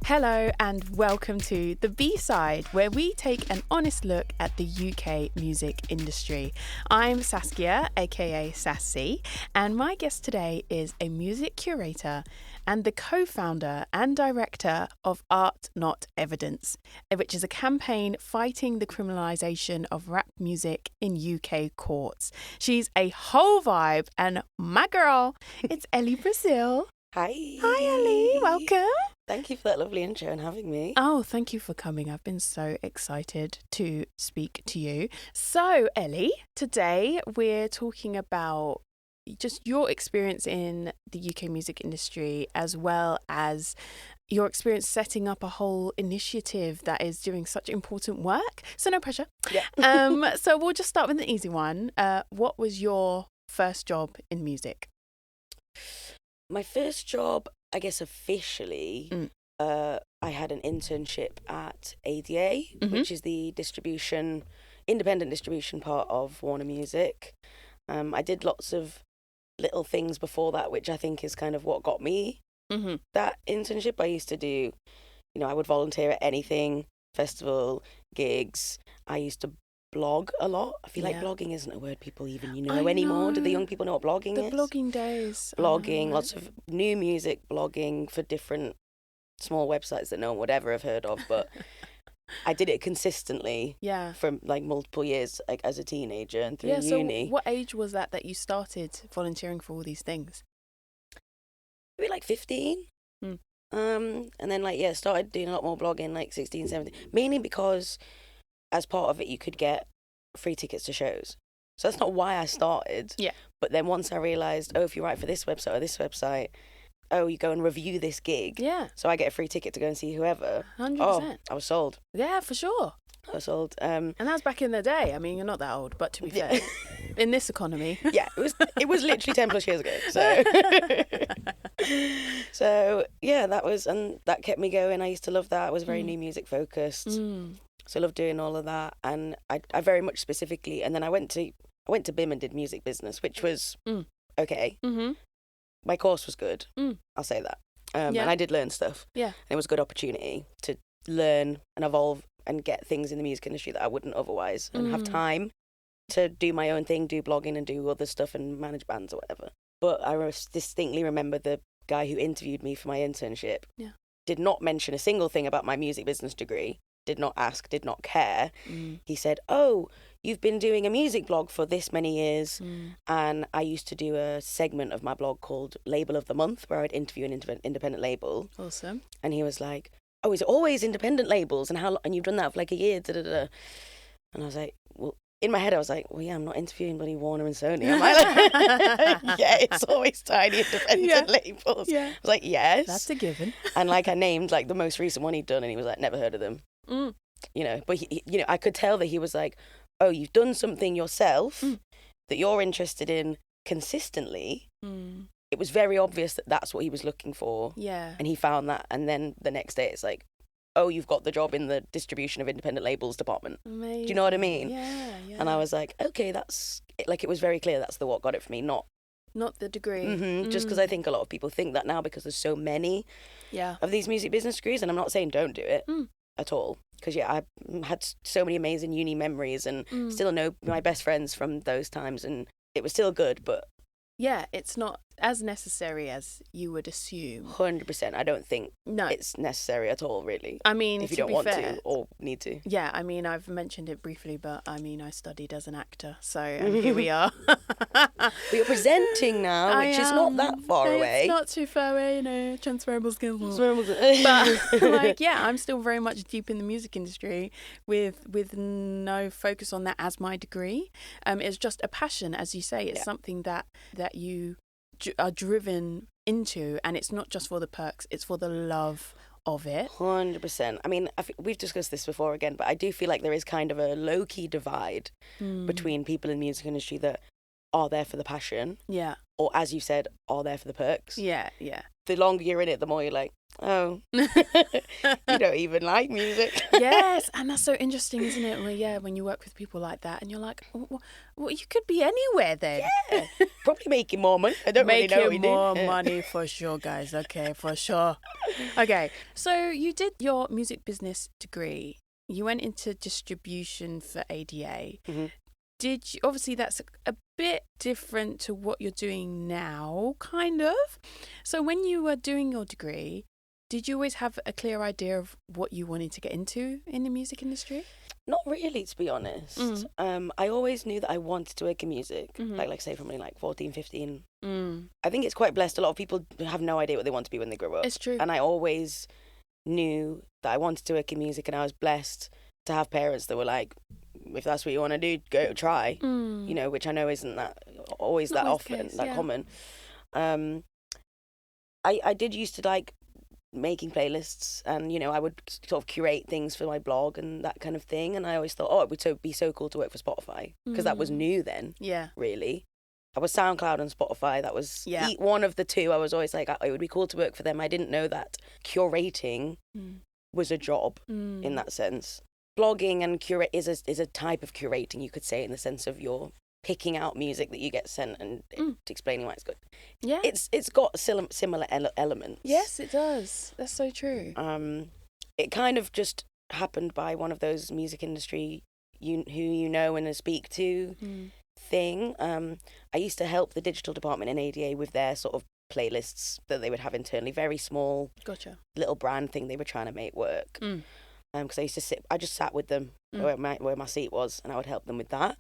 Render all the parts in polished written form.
Hello and welcome to The B-Side, where we take an honest look at the UK music industry. I'm Saskia, aka Sassy, and my guest today is a music curator and the co-founder and director of Art Not Evidence, which is a campaign fighting the criminalisation of rap music in UK courts. She's a whole vibe, and my girl, it's Elli Brazzill. Hi. Hi, Elli. Welcome. Thank you for that lovely intro and having me. Oh, thank you for coming. I've been so excited to speak to you. So, Elli, today we're talking about just your experience in the UK music industry, as well as your experience setting up a whole initiative that is doing such important work. So no pressure. Yeah. So we'll just start with an easy one. What was your first job in music? My first job, I guess officially, I had an internship at ADA, which is the independent distribution part of Warner Music. I did lots of little things before that, which I think is kind of what got me that internship. I used to do, I would volunteer at anything, festival, gigs. I used to blog a lot. I feel like blogging isn't a word people even anymore. Do the young people know what blogging is? The blogging days. Blogging, lots of new music blogging for different small websites that no one would ever have heard of, but I did it consistently for like multiple years, like as a teenager and through uni. So what age was that you started volunteering for all these things? Maybe like 15. And then started doing a lot more blogging like 16, 17, mainly because as part of it you could get free tickets to shows. So that's not why I started. Yeah. But then once I realised, if you write for this website or this website, you go and review this gig. Yeah. So I get a free ticket to go and see whoever. 100%. Oh, I was sold. Yeah, for sure. I was sold. And that was back in the day. I mean, you're not that old, but to be fair, in this economy. Yeah, it was literally 10 plus years ago. So that kept me going. I used to love that. I was very new music focused. So I loved doing all of that. And I very much specifically, and then I went to BIM and did music business, which was okay. My course was good. I'll say that. And I did learn stuff. Yeah. And it was a good opportunity to learn and evolve and get things in the music industry that I wouldn't otherwise, and have time to do my own thing, do blogging and do other stuff and manage bands or whatever. But I distinctly remember the guy who interviewed me for my internship did not mention a single thing about my music business degree, did not ask, did not care. He said, you've been doing a music blog for this many years. And I used to do a segment of my blog called Label of the Month, where I'd interview an independent label. Awesome. And he was like, is it always independent labels? And and you've done that for like a year, da-da-da. And I was like, well, in my head I was like, well, yeah, I'm not interviewing bloody Warner and Sony, am I? Like, yeah, it's always tiny independent labels. Yeah. I was like, yes. That's a given. And like I named like the most recent one he'd done, and he was like, never heard of them. But he, I could tell that he was like, you've done something yourself that you're interested in consistently. It was very obvious that that's what he was looking for. Yeah. And he found that. And then the next day it's like, you've got the job in the distribution of independent labels department. Amazing. Do you know what I mean? Yeah. And I was like, okay, that's like, it was very clear that's what got it for me, not the degree. Just because I think a lot of people think that now because there's so many of these music business degrees. And I'm not saying don't do it at all. Because, I had so many amazing uni memories and still know my best friends from those times. And it was still good, but... Yeah, it's not as necessary as you would assume. 100%. I don't think it's necessary at all, really. I mean, if you don't want to or need to. Yeah, I mean, I've mentioned it briefly, but I mean, I studied as an actor, so here we are. But you're presenting now, which is not that far away. It's not too far away, transferable skills. But I'm still very much deep in the music industry with no focus on that as my degree. It's just a passion, as you say. It's something that you are driven into, and it's not just for the perks, it's for the love of it. 100%. I mean, we've discussed this before again, but I do feel like there is kind of a low-key divide between people in the music industry that are there for the passion, or as you said, are there for the perks. the longer you're in it, the more you're like, oh, you don't even like music. Yes, and that's so interesting, isn't it? When you work with people like that, and you're like, well, you could be anywhere then. Yeah, probably making more money. I don't really know what we do. Making more money for sure, guys. Okay, for sure. Okay, so you did your music business degree. You went into distribution for ADA. Mm-hmm. Obviously that's a bit different to what you're doing now, kind of. So when you were doing your degree, did you always have a clear idea of what you wanted to get into in the music industry? Not really, to be honest. I always knew that I wanted to work in music, like say from like 14, 15. I think it's quite blessed. A lot of people have no idea what they want to be when they grow up. It's true. And I always knew that I wanted to work in music, and I was blessed to have parents that were like, if that's what you want to do, go try, you know, which I know isn't that always that often, common. I did used to like making playlists, and, you know, I would sort of curate things for my blog and that kind of thing. And I always thought, it would be so cool to work for Spotify, because that was new then. Yeah. Really. I was SoundCloud and Spotify. That was one of the two. I was always like, it would be cool to work for them. I didn't know that curating was a job in that sense. Blogging and curate is a type of curating, you could say, in the sense of you're picking out music that you get sent and explaining why it's good. Yeah, it's got similar elements. Yes, it does. That's so true. It kind of just happened by one of those music industry who you know and speak to thing. I used to help the digital department in ADA with their sort of playlists that they would have internally, very small, little brand thing they were trying to make work. Because I just sat with them where my seat was, and I would help them with that.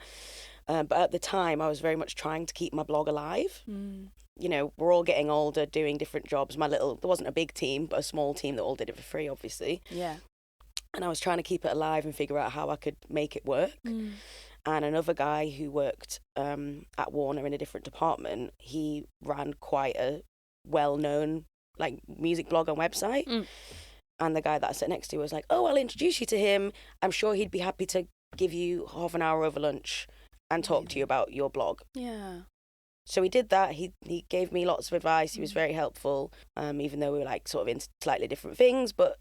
But at the time, I was very much trying to keep my blog alive. You know, we're all getting older, doing different jobs. There wasn't a big team, but a small team that all did it for free, obviously. Yeah. And I was trying to keep it alive and figure out how I could make it work. And another guy who worked at Warner in a different department, he ran quite a well-known like music blog and website. And the guy that I sat next to was like, I'll introduce you to him. I'm sure he'd be happy to give you half an hour over lunch and talk to you about your blog. Yeah. So he did that. He gave me lots of advice. He was very helpful, even though we were like sort of into slightly different things. But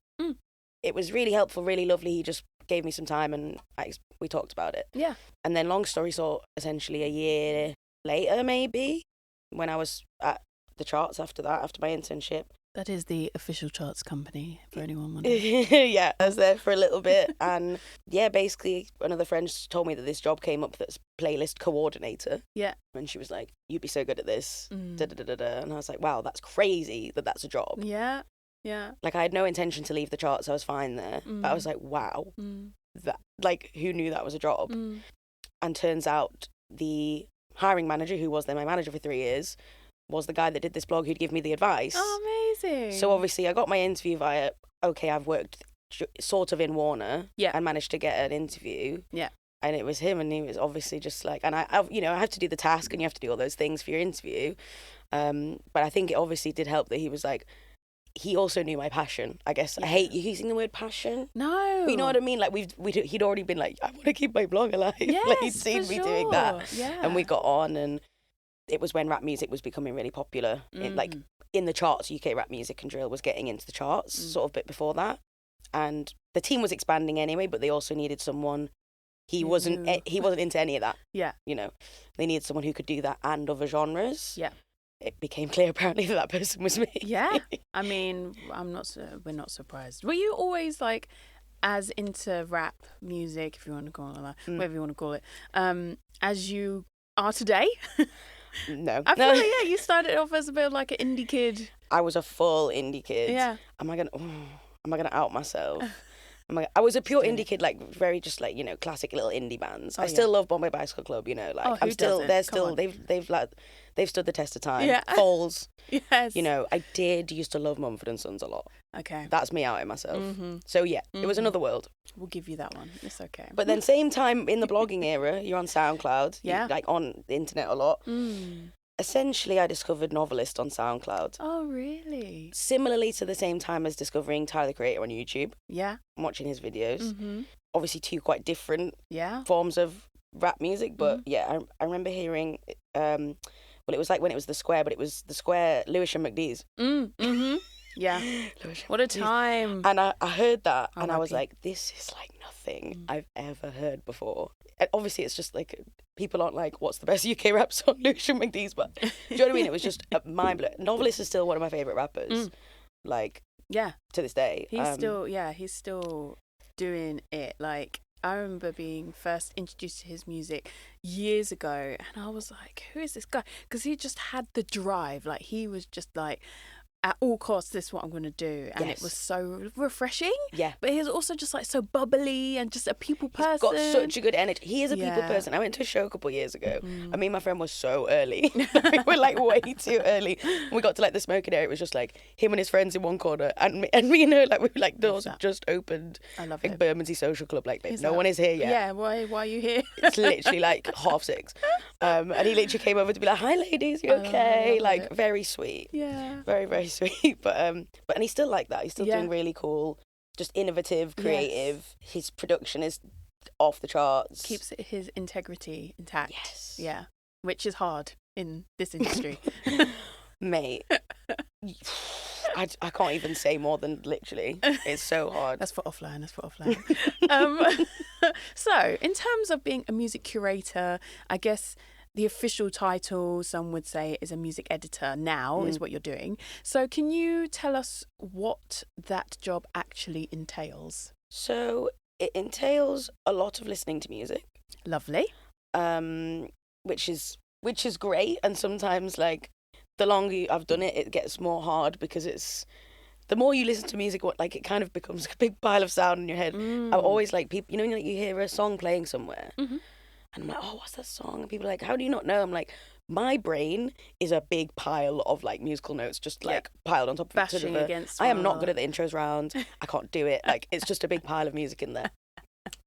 it was really helpful, really lovely. He just gave me some time, and we talked about it. Yeah. And then long story short, essentially a year later, maybe, when I was at the charts after my internship. That is the official charts company, for anyone wondering. Yeah, I was there for a little bit. And yeah, basically, another friend told me that this job came up that's playlist coordinator. Yeah. And she was like, you'd be so good at this. Da-da-da-da-da. And I was like, wow, that's crazy that that's a job. Yeah. Yeah. Like, I had no intention to leave the charts. I was fine there. But I was like, wow, that, like, who knew that was a job? And turns out the hiring manager, who was then my manager for 3 years, was the guy that did this blog who'd give me the advice. Oh, amazing. So obviously I got my interview via, I've worked sort of in Warner and managed to get an interview. Yeah. And it was him, and he was obviously just like, and I have to do the task, and you have to do all those things for your interview. But I think it obviously did help that he was like, he also knew my passion, I guess. Yeah. I hate using the word passion. No. But you know what I mean? Like, he'd already been like, I want to keep my blog alive. Yes, like, he'd seen me doing that. Yeah. And we got on, and it was when rap music was becoming really popular. In the charts, UK rap music and drill was getting into the charts sort of a bit before that. And the team was expanding anyway, but they also needed someone. He wasn't into any of that. Yeah. You know, they needed someone who could do that and other genres. Yeah. It became clear apparently that person was me. Yeah. I mean, we're not surprised. Were you always like as into rap music, if you want to call it that, whatever you want to call it, as you are today? No. I feel like, you started off as a bit like an indie kid. I was a full indie kid. Yeah. Am I gonna out myself? I was a pure indie kid, like very just like, you know, classic little indie bands. I still love Bombay Bicycle Club, you know, like they've stood the test of time. Yeah. Falls. Yes. You know, I did used to love Mumford & Sons a lot. Okay. That's me outing myself. So yeah, it was another world. We'll give you that one. It's okay. But then same time in the blogging era, you're on SoundCloud. Yeah. Like on the internet a lot. Essentially, I discovered Novelist on SoundCloud. Oh, really? Similarly to the same time as discovering Tyler, the Creator, on YouTube. Yeah. I'm watching his videos. Obviously, two quite different forms of rap music. But yeah, I remember hearing Well, it was like when it was the Square, but it was the Square Lewisham McDee's. Yeah. What a time. And I heard that How and I was lucky. like, this is like nothing I've ever heard before. And obviously, it's just like, people aren't like, what's the best UK rap song? Lewisham McDee's. But do you know what I mean? It was just mind-blowing. Novelist is still one of my favourite rappers. Like, Yeah. to this day. He's still doing it. Like, I remember being first introduced to his music years ago, and I was like, who is this guy? Because he just had the drive. Like, he was just like, at all costs, this is what I'm going to do. And it was so refreshing. Yeah. But he was also just like so bubbly and just a people person. He's got such a good energy. He is a people person. I went to a show a couple of years ago. I mean, my friend was so early. We were like way too early. We got to like the smoking area. It was just like him and his friends in one corner. And me and her, like, we were like, doors have just opened. I love like it. Bermondsey Social Club. Like, no one is here yet. Yeah, why are you here? It's literally like 6:30. And he literally came over to be like, hi ladies, you okay? Like, very sweet. Yeah. Very, very sweet. But and he's still like that. He's still doing really cool, just innovative, creative. Yes. His production is off the charts. Keeps his integrity intact. Yes. Yeah. Which is hard in this industry. Mate. I can't even say more than literally. It's so hard. That's for offline. So, in terms of being a music curator, I guess the official title, some would say, is a music editor now, is what you're doing. So can you tell us what that job actually entails? So it entails a lot of listening to music. Lovely. Which is great. And sometimes, like, the longer I've done it, it gets more hard because it's... The more you listen to music, like, it kind of becomes a big pile of sound in your head. I'm always like, people, like, you hear a song playing somewhere. And I'm like, oh, what's that song? And people are like, how do you not know? I'm like, my brain is a big pile of like musical notes, just like piled on top of each other. Against I am not good at the intros round. I can't do it. Like, it's just a big pile of music in there.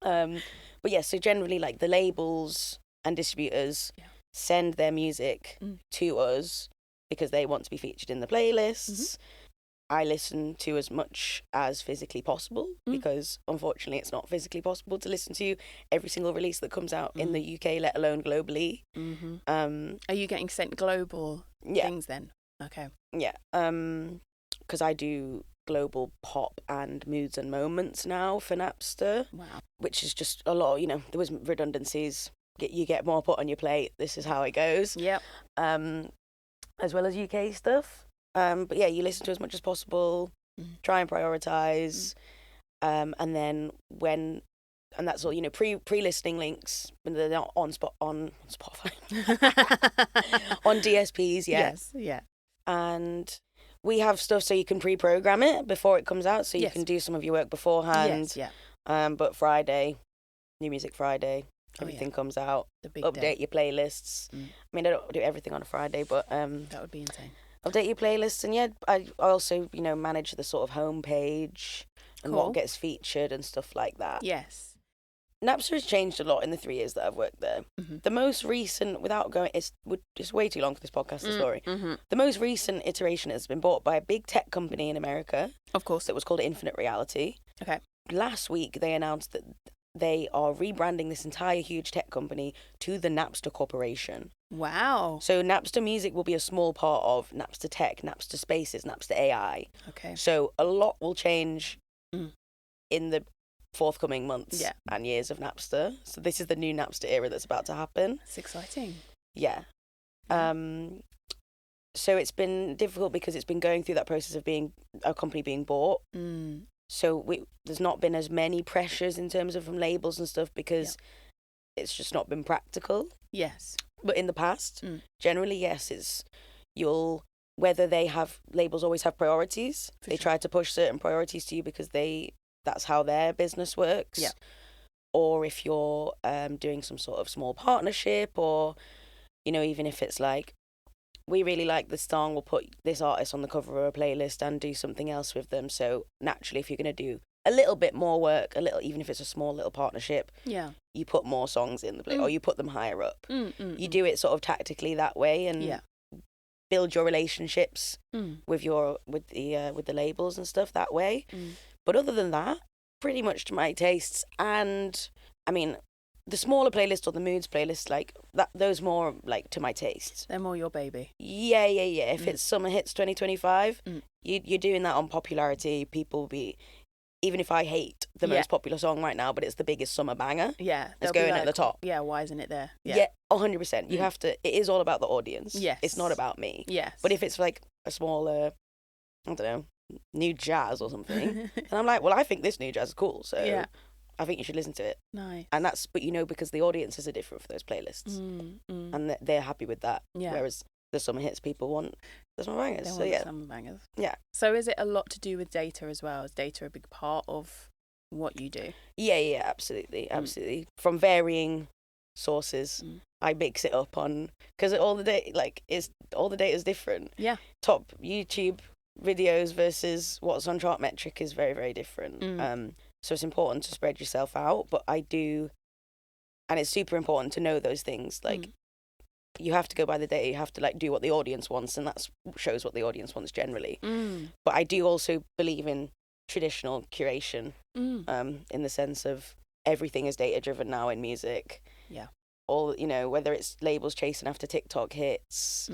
But yeah, so generally, like, the labels and distributors send their music to us because they want to be featured in the playlists. I listen to as much as physically possible because, unfortunately, it's not physically possible to listen to every single release that comes out in the UK, let alone globally. Are you getting sent global things then? Okay. Yeah. Because I do global pop and moods and moments now for Napster. Wow. Which Which is just a lot, there was redundancies. You get more put on your plate. This is how it goes. Yep. As well as UK stuff. But yeah, you listen to as much as possible, try and prioritise, and then and that's all, pre-listening links, when they're not on Spotify, on DSPs yet. Yes, yeah. And we have stuff so you can pre-program it before it comes out, so you can do some of your work beforehand. Yes, yeah. But Friday, New Music Friday, everything comes out. The big Update day. your playlists. I mean, I don't do everything on a Friday, but that would be insane. update your playlists, and I also manage the sort of homepage and what gets featured and stuff like that. Yes. Napster has changed a lot in the 3 years that I've worked there. The most recent, without going, it's way too long for this podcast, the story. The most recent iteration has been bought by a big tech company in America. Of course. That was called Infinite Reality. Okay. Last week they announced that they are rebranding this entire huge tech company to the Napster Corporation. Wow. So Napster Music will be a small part of Napster Tech, Napster Spaces, Napster AI. Okay. So a lot will change in the forthcoming months and years of Napster. So this is the new Napster era that's about to happen. It's exciting. Yeah. So it's been difficult because it's been going through that process of being a company being bought. So there's not been as many pressures in terms of from labels and stuff because it's just not been practical. Yes. But in the past, generally, yes, whether they have, labels always have priorities. They try to push certain priorities to you because that's how their business works. Yeah. Or if you're doing some sort of small partnership, or, even if it's like, we really like this song, we'll put this artist on the cover of a playlist and do something else with them. So naturally, if you're going to do a little bit more work, even if it's a small little partnership, you put more songs in the play, or you put them higher up. You do it sort of tactically that way, and build your relationships with the labels and stuff that way. But other than that, pretty much to my tastes, and I mean, the smaller playlists or the moods playlists, like that, those more like to my taste. They're more your baby. Yeah. If it's summer hits 2025, you're doing that on popularity. People will be, even if I hate the most popular song right now, but it's the biggest summer banger. Yeah, it's going at the top. Yeah, why isn't it there? Yeah, 100%. You have to. It is all about the audience. Yes, it's not about me. Yes, but if it's like a smaller, I don't know, new jazz or something, and I'm like, well, I think this new jazz is cool, so I think you should listen to it. Nice. And that's, but because the audiences are different for those playlists, and they're happy with that. Yeah. Whereas the summer hits, people want the summer bangers. They want the summer bangers. Yeah. So is it a lot to do with data as well? Is data a big part of what you do? Yeah, absolutely. From varying sources, I mix it up on, because all the data is different. Yeah. Top YouTube videos versus what's on chart metric is very, very different. So it's important to spread yourself out, but I do, and it's super important to know those things. Like, you have to go by the data, you have to like do what the audience wants, and that shows what the audience wants generally. But I do also believe in traditional curation, in the sense of everything is data driven now in music. Yeah. All, whether it's labels chasing after TikTok hits.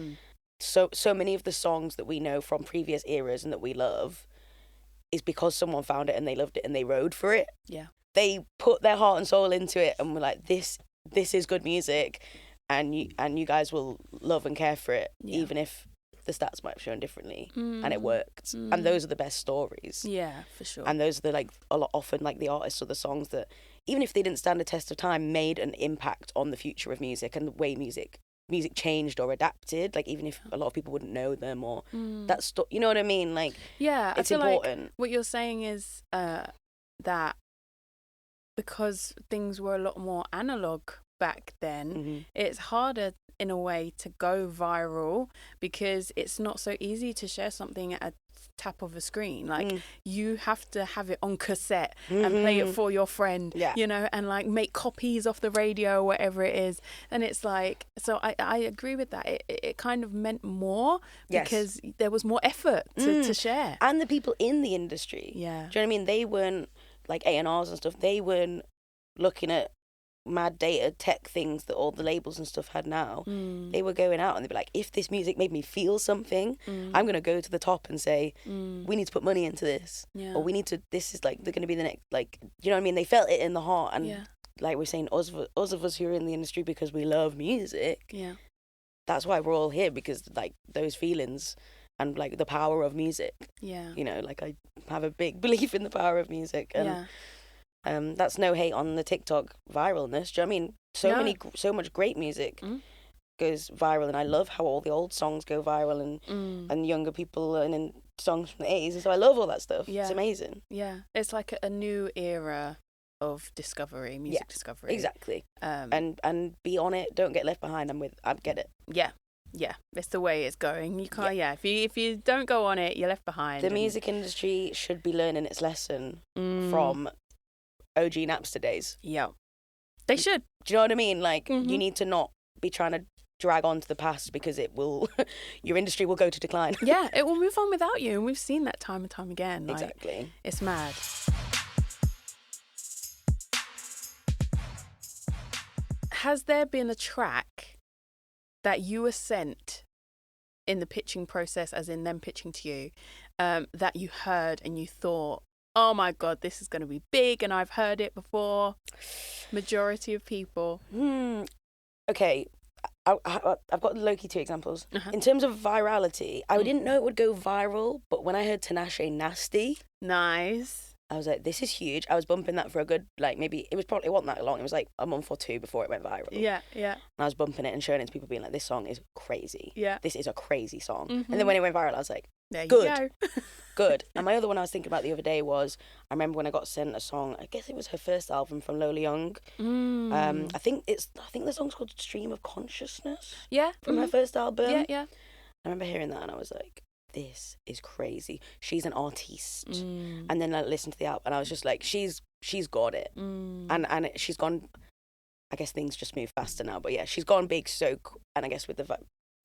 So many of the songs that we know from previous eras and that we love is because someone found it and they loved it and they rode for it. Yeah. They put their heart and soul into it and were like, this is good music, and you guys will love and care for it, even if the stats might have shown differently, and it worked. And those are the best stories. Yeah, for sure. And those are the, like, a lot often like the artists or the songs that, even if they didn't stand a test of time, made an impact on the future of music and the way music changed or adapted, like even if a lot of people wouldn't know them or that's you know what I mean, like it's important. Like what you're saying is that because things were a lot more analog back then, it's harder in a way to go viral because it's not so easy to share something at a tap of a screen. Like you have to have it on cassette and play it for your friend, and like make copies off the radio or whatever it is. And it's like, so I agree with that. It kind of meant more because there was more effort to share. And the people in the industry. Yeah. Do you know what I mean? They weren't like A&Rs and stuff. They weren't looking at mad data tech things that all the labels and stuff had now. They were going out and they'd be like, if this music made me feel something, I'm going to go to the top and say, we need to put money into this, or we need to, this is like, they're going to be the next, like, you know what I mean? They felt it in the heart. And like we're saying, us of us who are in the industry because we love music, that's why we're all here, because like those feelings and like the power of music, like I have a big belief in the power of music. And that's no hate on the TikTok viralness. Do you know what I mean? So much great music goes viral, and I love how all the old songs go viral, and younger people learning songs from the 80s, and so I love all that stuff. It's amazing. Yeah, it's like a new era of discovery, music discovery. Exactly. And be on it. Don't get left behind. I get it. Yeah, it's the way it's going. You can't. If you don't go on it, you're left behind. The music industry should be learning its lesson from OG Napster days. Yeah, they should. Do you know what I mean? Like, you need to not be trying to drag on to the past, because it will, your industry will go to decline. Yeah, it will move on without you, and we've seen that time and time again. Like, exactly. It's mad. Has there been a track that you were sent in the pitching process, as in them pitching to you, that you heard and you thought, oh my God, this is going to be big and I've heard it before? Majority of people. Okay, I've got low-key 2 examples. In terms of virality, I didn't know it would go viral, but when I heard Tinashe Nasty, nice, I was like, this is huge. I was bumping that for a good, like, maybe, it wasn't that long. It was like a month or 2 before it went viral. Yeah. And I was bumping it and showing it to people, being like, this song is crazy. Yeah. This is a crazy song. And then when it went viral, I was like, there good. You go. Good. And my other one I was thinking about the other day was, I remember when I got sent a song, I guess it was her first album, from Lola Young. I think the song's called Stream of Consciousness. Yeah. From her first album. Yeah. I remember hearing that and I was like, this is crazy. She's an artiste. And then I listened to the album and I was just like, she's got it. And she's gone, I guess things just move faster now, but yeah, she's gone big and I guess with the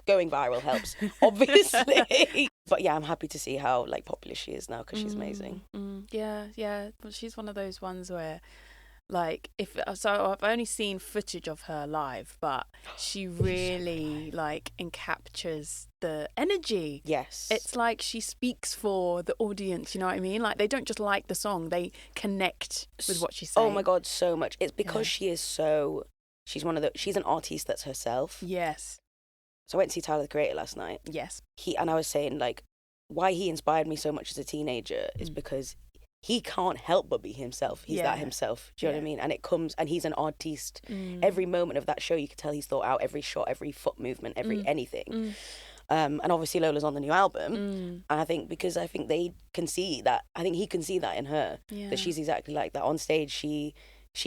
going viral helps, obviously. But yeah, I'm happy to see how like popular she is now, because she's amazing. Yeah. Well, she's one of those ones where Like, I've only seen footage of her live, but she really like encaptures the energy. Yes. It's like she speaks for the audience, you know what I mean? Like, they don't just like the song, they connect with what she's saying. Oh my God, so much. It's because she's an artiste that's herself. Yes. So I went to see Tyler, the Creator, last night. Yes. And I was saying, like, why he inspired me so much as a teenager is because he can't help but be himself. He's that himself. Do you know what I mean? And he's an artiste. Every moment of that show, you could tell he's thought out every shot, every foot movement, every anything. And obviously Lola's on the new album. And I think they can see that. I think he can see that in her, that she's exactly like that. On stage, she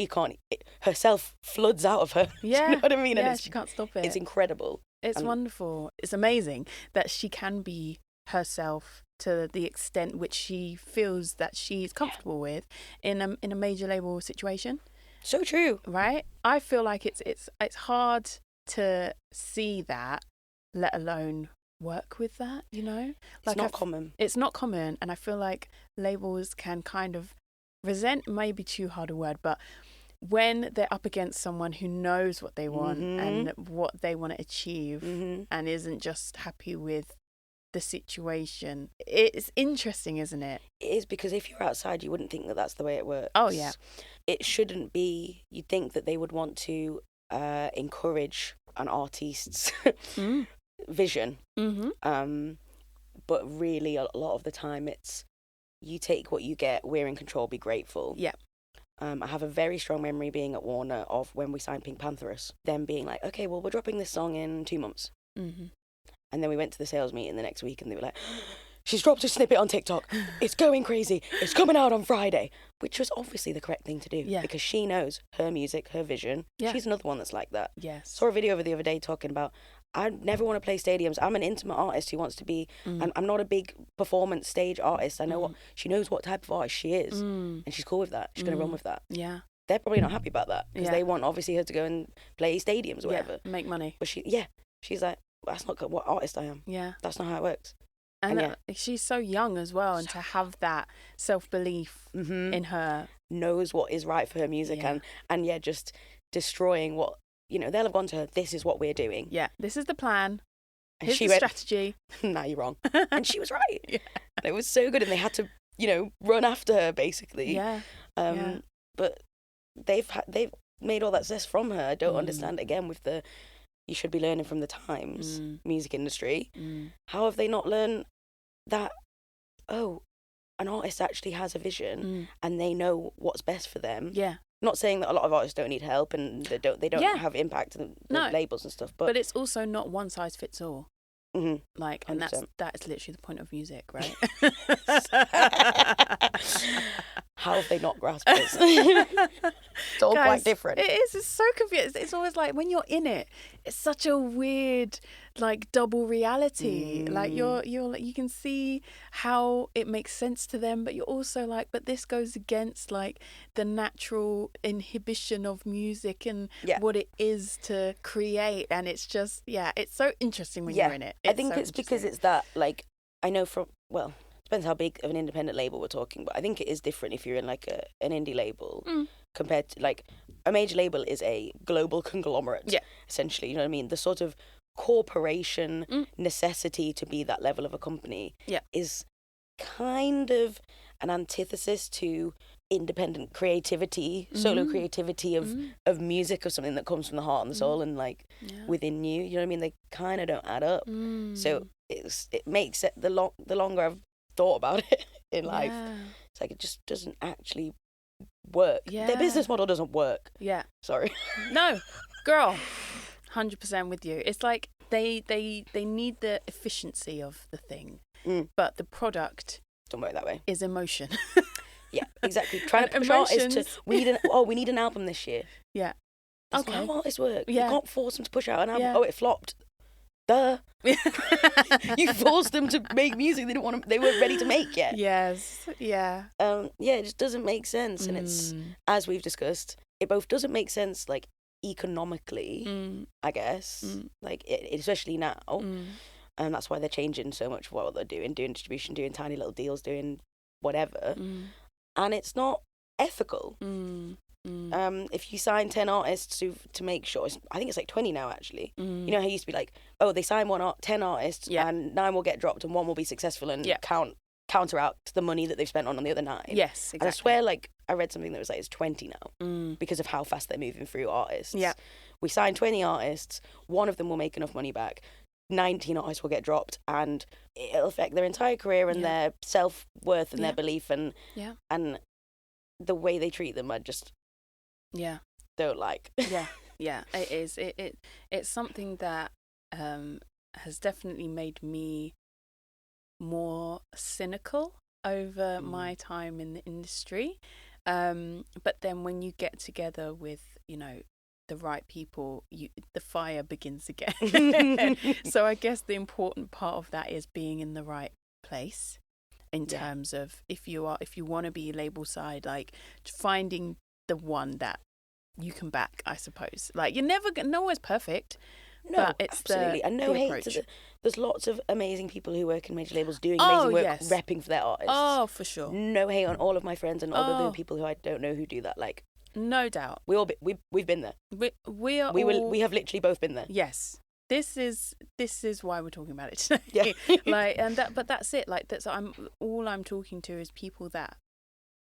can't, herself floods out of her. Yeah. Do you know what I mean? Yeah, she can't stop it. It's incredible. It's wonderful. It's amazing that she can be herself to the extent which she feels that she's comfortable with in a major label situation. So true. Right? I feel like it's hard to see that, let alone work with that, you know? Like, it's not common. It's not common, and I feel like labels can kind of resent, maybe too hard a word, but when they're up against someone who knows what they want and what they want to achieve and isn't just happy with the situation, it's interesting, isn't it? It is, because if you're outside, you wouldn't think that that's the way it works. Oh yeah. It shouldn't be. You'd think that they would want to encourage an artist's vision. But really, a lot of the time, it's you take what you get. We're in control. Be grateful. Yeah. I have a very strong memory being at Warner of when we signed Pink Pantheress. Them being like, okay, well, we're dropping this song in 2 months. And then we went to the sales meeting the next week and they were like, she's dropped a snippet on TikTok. It's going crazy. It's coming out on Friday. Which was obviously the correct thing to do. Yeah. Because she knows her music, her vision. Yeah. She's another one that's like that. Yes. Saw a video of her the other day talking about, I never want to play stadiums. I'm an intimate artist who wants to be, I'm not a big performance stage artist. I know she knows what type of artist she is. And she's cool with that. She's going to run with that. Yeah. They're probably not happy about that because they want obviously her to go and play stadiums or whatever. Make money. But she's like, that's not what artist I am. Yeah. That's not how it works. And she's so young as well, and to have that self-belief in her. Knows what is right for her music and just destroying what, they'll have gone to her, this is what we're doing. Yeah. This is the plan. And here's the strategy. Nah, you're wrong. And she was right. Yeah. And it was so good, and they had to, run after her basically. Yeah. But they've made all that success from her. I don't understand, again, with the you should be learning from the times music industry. How have they not learned that, an artist actually has a vision and they know what's best for them? Yeah. Not saying that a lot of artists don't need help and they don't have impact in the labels and stuff, but it's also not one size fits all. Like, and 100%. that's literally the point of music, right? How have they not grasped this? It's all quite different. It is. It's so confusing. It's always like when you're in it, it's such a weird, like, double reality. Like you can see how it makes sense to them, but you're also like, but this goes against like the natural inhibition of music and what it is to create. And it's just, it's so interesting when you're in it. I think it's because it's that, like, I know depends how big of an independent label we're talking, but I think it is different if you're in like an indie label compared to like a major label is a global conglomerate, essentially. You know what I mean? The sort of corporation necessity to be that level of a company is kind of an antithesis to independent creativity, solo creativity of music, of something that comes from the heart and the soul and like within you. You know what I mean? They kind of don't add up. So it makes it the longer I've thought about it in life, it's like it just doesn't actually work. Their business model doesn't work. Sorry. No, girl, 100% with you. It's like they need the efficiency of the thing, but the product don't work that way. Is emotion. Yeah, exactly. Trying to push artists to we need an album this year. Yeah. That's not how artists work. You can't force them to push out an album. Oh, it flopped. Duh. You forced them to make music they weren't ready to make yet. Yes. Yeah. It just doesn't make sense. And it's, as we've discussed, it both doesn't make sense like economically, I guess. Like especially now. And that's why they're changing so much what they're doing distribution, doing tiny little deals, doing whatever. And it's not ethical. If you sign 10 artists to make sure, I think it's like 20 now actually. You know how it used to be like, oh, they sign 10 artists and 9 will get dropped and 1 will be successful and counteract the money that they've spent on the other 9. Yes, exactly. And I swear, like, I read something that was like, it's 20 now because of how fast they're moving through artists. Yeah. We sign 20 artists, 1 of them will make enough money back, 19 artists will get dropped, and it'll affect their entire career and their self-worth and their belief and the way they treat them. I just don't like. Yeah, it is. It's something that has definitely made me more cynical over my time in the industry. But then when you get together with, you know, the right people, the fire begins again. So I guess the important part of that is being in the right place in terms of if you want to be label side, like finding the one that you can back, I suppose. Like no one's perfect. No, but it's absolutely. And no hate to there's lots of amazing people who work in major labels doing amazing work, repping for their artists. Oh, for sure. No hate on all of my friends and all the people who I don't know who do that. Like, no doubt. We've been there. We have literally both been there. Yes. This is why we're talking about it today. Yeah. But that's it. Like I'm talking to is people that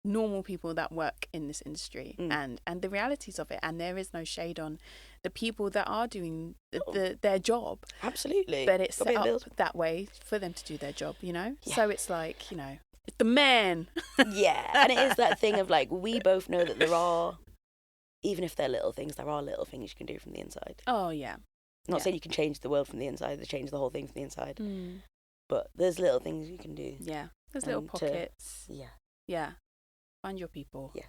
normal people that work in this industry and the realities of it, and there is no shade on the people that are doing their job. Absolutely. But it's set up that way for them to do their job, you know? Yeah. So it's like, you know, the man. Yeah. And it is that thing of like, we both know that there are, even if they're little things, there are little things you can do from the inside. Oh, yeah. Not saying you can change the world from the inside, change the whole thing from the inside. But there's little things you can do. Yeah. There's little pockets. Yeah. Find your people. Yeah.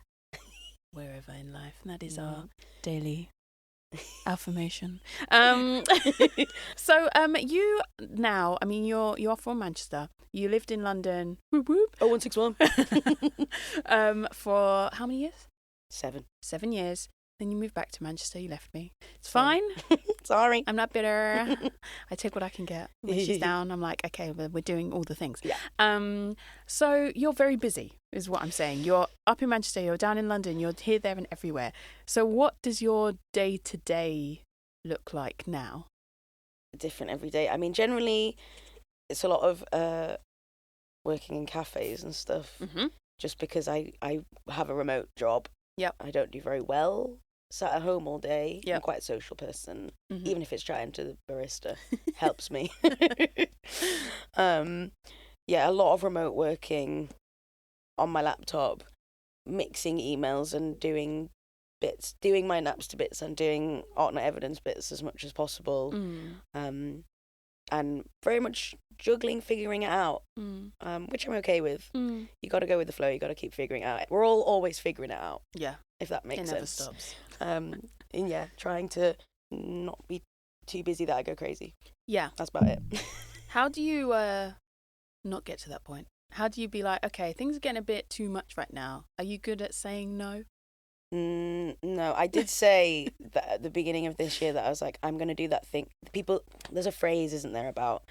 Wherever in life. And that is our daily affirmation. So you now, I mean, you're from Manchester. You lived in London. Whoop whoop. 0161. For how many years? 7. 7 years. Then you moved back to Manchester. You left me. It's fine. Sorry. I'm not bitter. I take what I can get. When she's down, I'm like, okay, we're doing all the things. Yeah. So you're very busy, is what I'm saying. You're up in Manchester. You're down in London. You're here, there, and everywhere. So what does your day-to-day look like now? Different every day. I mean, generally, it's a lot of working in cafes and stuff. Just because I have a remote job. Yep. I don't do very well sat at home all day. Yep. I'm quite a social person. Even if it's chatting to the barista helps me. A lot of remote working on my laptop, mixing emails and doing bits, doing my naps to bits and doing art not evidence bits as much as possible. And very much juggling, figuring it out, which I'm okay with. You got to go with the flow. You got to keep figuring it out. We're all always figuring it out. Yeah. If that makes sense. It never stops. And trying to not be too busy that I go crazy. Yeah. That's about it. How do you not get to that point? How do you be like, okay, things are getting a bit too much right now? Are you good at saying no? No, I did say that at the beginning of this year that I was like, I'm going to do that thing. There's a phrase, isn't there, about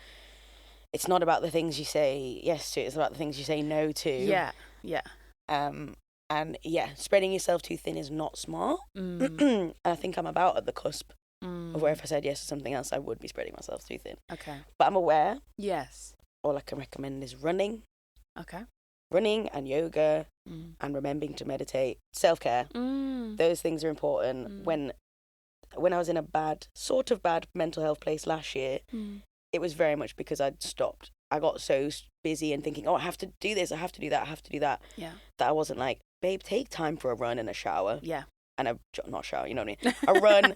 it's not about the things you say yes to, it's about the things you say no to. Yeah. And spreading yourself too thin is not smart. And I think I'm about at the cusp of where if I said yes to something else, I would be spreading myself too thin. Okay. But I'm aware. Yes. All I can recommend is running. Okay. Running and yoga and remembering to meditate. Self-care. Those things are important. When I was in a sort of bad mental health place last year, it was very much because I'd stopped. I got so busy and thinking, I have to do this, I have to do that, I have to do that. Yeah. That I wasn't like, babe, take time for a run and a shower. Yeah. And not shower, you know what I mean? A run,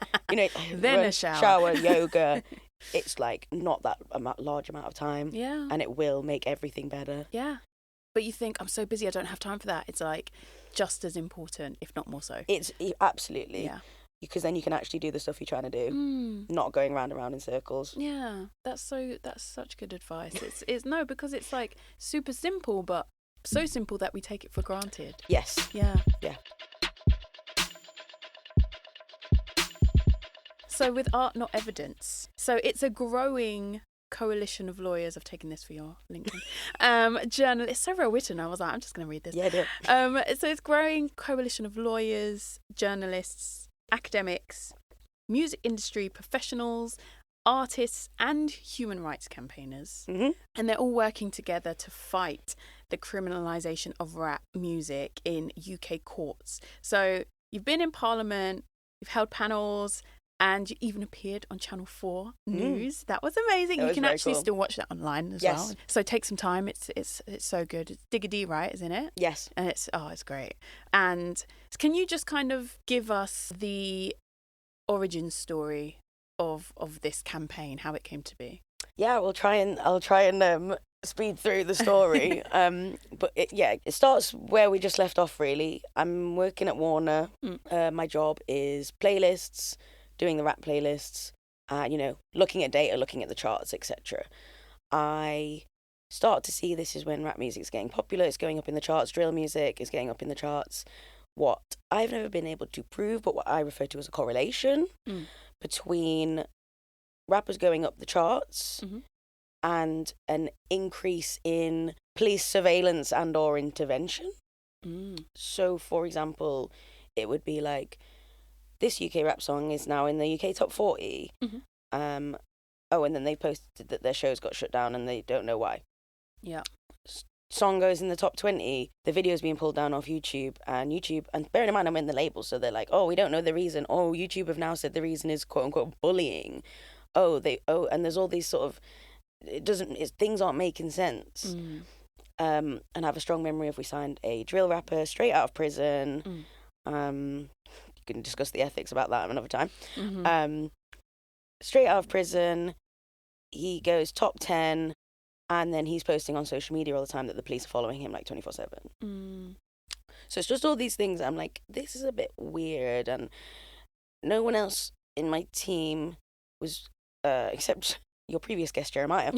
then a shower. Shower, yoga. It's like not that large amount of time. Yeah. And it will make everything better. Yeah. But you think, I'm so busy, I don't have time for that. It's like just as important, if not more so. It's absolutely. Yeah. Because then you can actually do the stuff you're trying to do, not going round and round in circles. Yeah, that's such good advice. It's no, because it's like super simple, but so simple that we take it for granted. Yes. Yeah. Yeah. So with Art Not Evidence, so it's a growing coalition of lawyers. I've taken this for your LinkedIn. Journalists. So well written. I was like, I'm just going to read this. Yeah, do. So it's growing coalition of lawyers, journalists, academics, music industry professionals, artists, and human rights campaigners. Mm-hmm. And they're all working together to fight the criminalisation of rap music in UK courts. So you've been in Parliament, you've held panels, and you even appeared on Channel 4 News. That was amazing. You can actually still watch that online as well. So take some time. It's so good. It's Diggity, right, isn't it? Yes. And it's great. And can you just kind of give us the origin story of this campaign, how it came to be? Yeah, I'll try and speed through the story. But it starts where we just left off, really. I'm working at Warner. My job is playlists, doing the rap playlists, looking at data, looking at the charts, etc. I start to see this is when rap music is getting popular, it's going up in the charts, drill music is getting up in the charts. What I've never been able to prove, but what I refer to as a correlation between rappers going up the charts and an increase in police surveillance and or intervention. So, for example, it would be like, this UK rap song is now in the UK top 40. And then they posted that their shows got shut down and they don't know why. Yeah. Song goes in the top 20, the video's being pulled down off YouTube, and bearing in mind I'm in the label, so they're like, oh, we don't know the reason. Oh, YouTube have now said the reason is quote unquote bullying. And there's all these sort of, things aren't making sense. And I have a strong memory of we signed a drill rapper straight out of prison. You can discuss the ethics about that another time. Straight out of prison, he goes top 10, and then he's posting on social media all the time that the police are following him like 24/7. So it's just all these things. I'm like, this is a bit weird, and no one else in my team was, except your previous guest Jeremiah,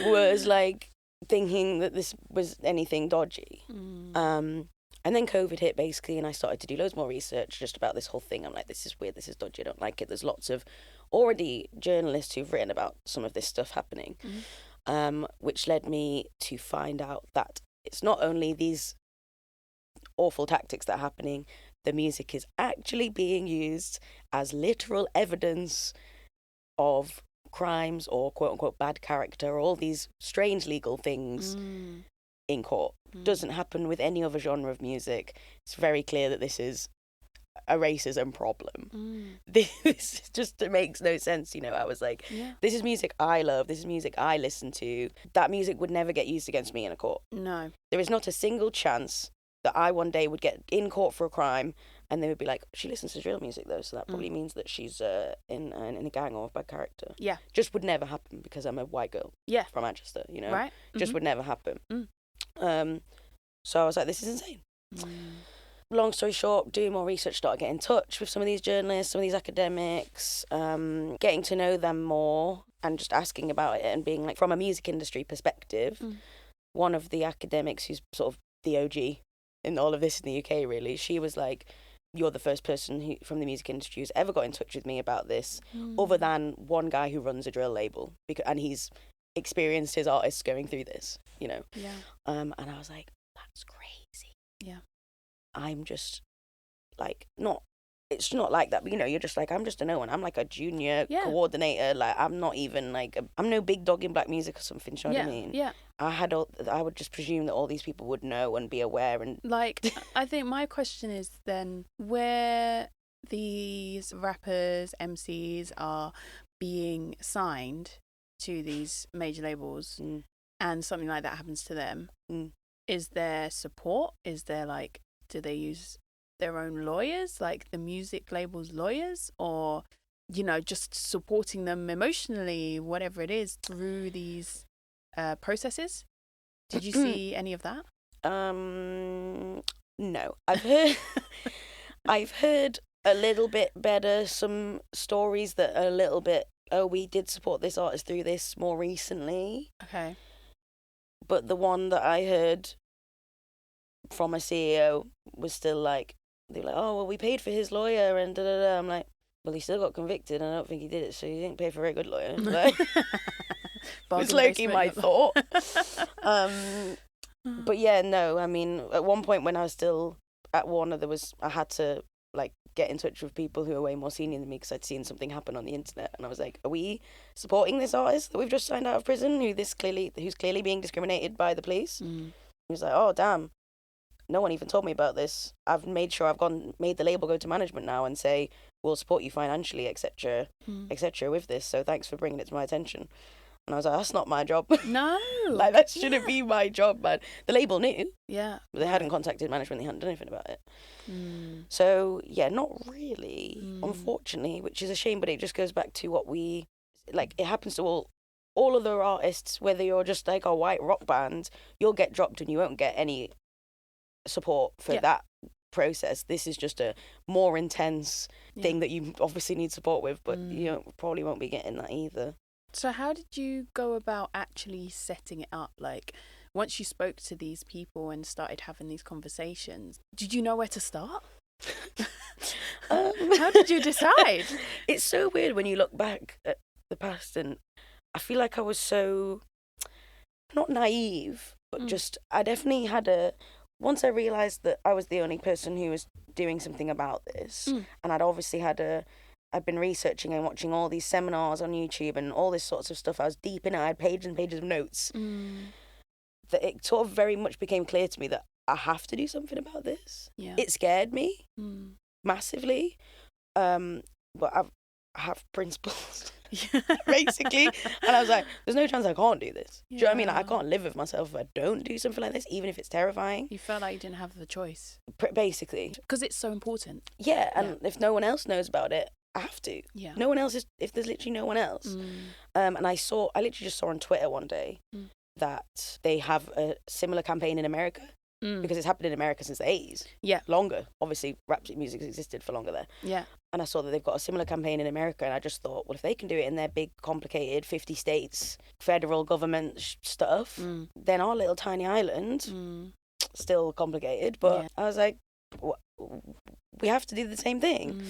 was like thinking that this was anything dodgy. And then COVID hit, basically, and I started to do loads more research just about this whole thing. I'm like, this is weird, this is dodgy, I don't like it. There's lots of already journalists who've written about some of this stuff happening, which led me to find out that it's not only these awful tactics that are happening, the music is actually being used as literal evidence of crimes or quote-unquote bad character, all these strange legal things in court. Doesn't happen with any other genre of music. It's very clear that this is a racism problem. This just makes no sense. I was like, this is music I love, this is music I listen to. That music would never get used against me in a court. No. There is not a single chance that I one day would get in court for a crime and they would be like, she listens to drill music though, so that probably means that she's in a gang or a bad character. Yeah. Just would never happen because I'm a white girl from Manchester, Right. Just would never happen. So I was like, this is insane. Long story short, doing more research, started getting in touch with some of these journalists, some of these academics, getting to know them more and just asking about it and being like, from a music industry perspective, one of the academics who's sort of the OG in all of this in the UK, really, she was like, you're the first person from the music industry who's ever got in touch with me about this, other than one guy who runs a drill label, and he's experienced his artists going through this, Yeah. And I was like, that's crazy. Yeah. I'm just like, it's not like that, but you're just like, I'm just a no one. I'm like a junior coordinator. Like, I'm not even like, I'm no big dog in black music or something. Do you know what I mean? Yeah. I would just presume that all these people would know and be aware. And like, I think my question is then, where these rappers, MCs are being signed to these major labels and something like that happens to them, is there support? Is there like, do they use their own lawyers, like the music label's lawyers, or just supporting them emotionally, whatever it is, through these processes? Did you see any of that? No, I've heard a little bit better, some stories that are a little bit, we did support this artist through this more recently. Okay. But the one that I heard from a CEO was still like, they were like, oh, well, we paid for his lawyer and da-da-da. I'm like, well, he still got convicted, and I don't think he did it, so he didn't pay for a very good lawyer. Like, Bargain it's low-key my basement. thought. But yeah, no, I mean, at one point when I was still at Warner, I had to like get in touch with people who are way more senior than me because I'd seen something happen on the internet, and I was like, are we supporting this artist that we've just signed out of prison who's clearly being discriminated by the police? He was like, oh damn, no one even told me about this. I've made sure made the label go to management now and say we'll support you financially, etc., etc. with this, so thanks for bringing it to my attention. And I was like, that's not my job. No. Like, that shouldn't be my job, man. The label knew. Yeah. But they hadn't contacted management. They hadn't done anything about it. So, yeah, not really, unfortunately, which is a shame. But it just goes back to what it happens to all other artists, whether you're just like a white rock band, you'll get dropped and you won't get any support for that process. This is just a more intense thing that you obviously need support with, but you probably won't be getting that either. So how did you go about actually setting it up? Like, once you spoke to these people and started having these conversations, did you know where to start? How did you decide? It's so weird when you look back at the past, and I feel like I was so, not naive, but just, I definitely had once I realised that I was the only person who was doing something about this, and I'd been researching and watching all these seminars on YouTube and all this sorts of stuff. I was deep in it. I had pages and pages of notes. That it sort of very much became clear to me that I have to do something about this. Yeah. It scared me massively. But I have principles, basically. And I was like, there's no chance I can't do this. Do you know what I mean? Like, I can't live with myself if I don't do something like this, even if it's terrifying. You felt like you didn't have the choice. Basically. Because it's so important. Yeah, and if no one else knows about it, I have to. Yeah. No one else if there's literally no one else. And I literally just saw on Twitter one day that they have a similar campaign in America. Because it's happened in America since the 80s. Yeah. Longer. Obviously, rap music has existed for longer there. Yeah. And I saw that they've got a similar campaign in America, and I just thought, well, if they can do it in their big, complicated 50 states, federal government stuff, then our little tiny island, still complicated, but I was like, we have to do the same thing.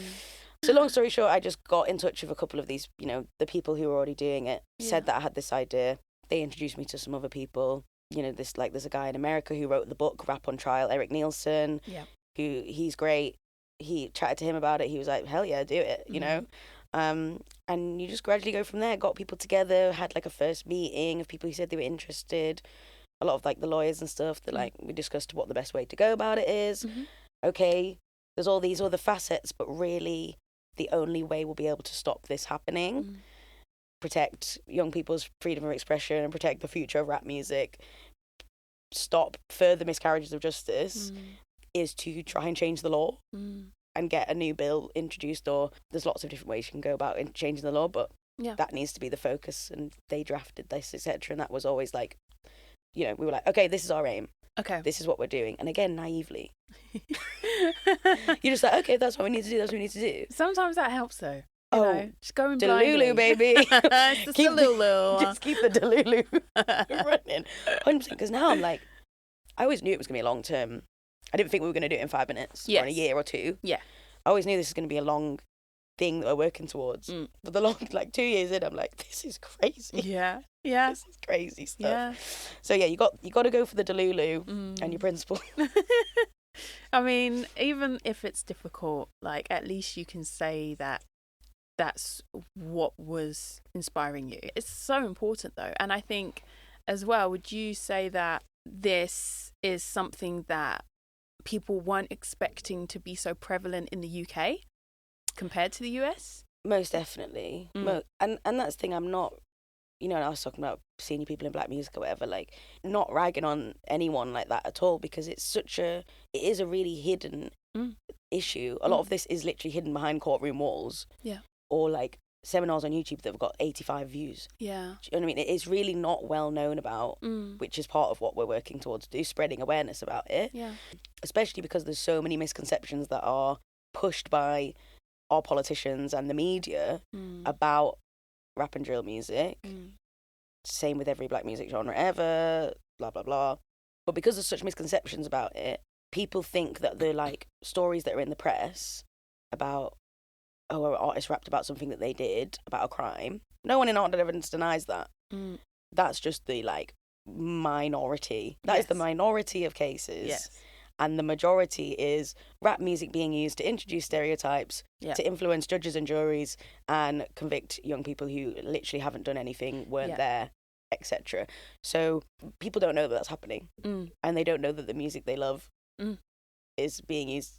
So long story short, I just got in touch with a couple of these, the people who were already doing it, said that I had this idea. They introduced me to some other people. There's a guy in America who wrote the book, Rap on Trial, Eric Nielsen, he's great. He chatted to him about it. He was like, hell yeah, do it, and you just gradually go from there. Got people together, had like a first meeting of people who said they were interested. A lot of like the lawyers and stuff that we discussed what the best way to go about it is. Okay, there's all these other facets, but really the only way we'll be able to stop this happening, protect young people's freedom of expression and protect the future of rap music, stop further miscarriages of justice, is to try and change the law and get a new bill introduced, or there's lots of different ways you can go about changing the law, but that needs to be the focus. And they drafted this, etc. And that was always like, we were like, okay, this is our aim. Okay. This is what we're doing. And again, naively. You're just like, okay, that's what we need to do. That's what we need to do. Sometimes that helps though. Just going Delulu, baby. It's the Delulu. Just keep the Delulu running. 100%. Because now I'm like, I always knew it was going to be a long term. I didn't think we were going to do it in 5 minutes or in a year or two. Yeah. I always knew this was going to be a long thing that we're working towards. But the 2 years in, I'm like, this is crazy. Yeah. Yeah. This is crazy stuff. Yeah. So yeah, you got to go for the Delulu and your principle. I mean, even if it's difficult, like at least you can say that that's what was inspiring you. It's so important though. And I think as well, would you say that this is something that people weren't expecting to be so prevalent in the UK compared to the US? Most definitely. And that's the thing, I'm not, I was talking about senior people in black music or whatever, like not ragging on anyone like that at all, because it is a really hidden issue. A lot of this is literally hidden behind courtroom walls. Yeah. Or like seminars on YouTube that have got 85 views. Yeah. Do you know what I mean? It is really not well known about, which is part of what we're working towards, spreading awareness about it. Yeah. Especially because there's so many misconceptions that are pushed by our politicians and the media about rap and drill music. Same with every black music genre ever, blah, blah, blah. But because there's such misconceptions about it, people think that the stories that are in the press about oh, an artist rapped about something that they did, about a crime. No one in art evidence denies that. That's just the, like, minority. That is the minority of cases. Yes. And the majority is rap music being used to introduce stereotypes, to influence judges and juries, and convict young people who literally haven't done anything, weren't there, etc. So people don't know that that's happening. And they don't know that the music they love is being used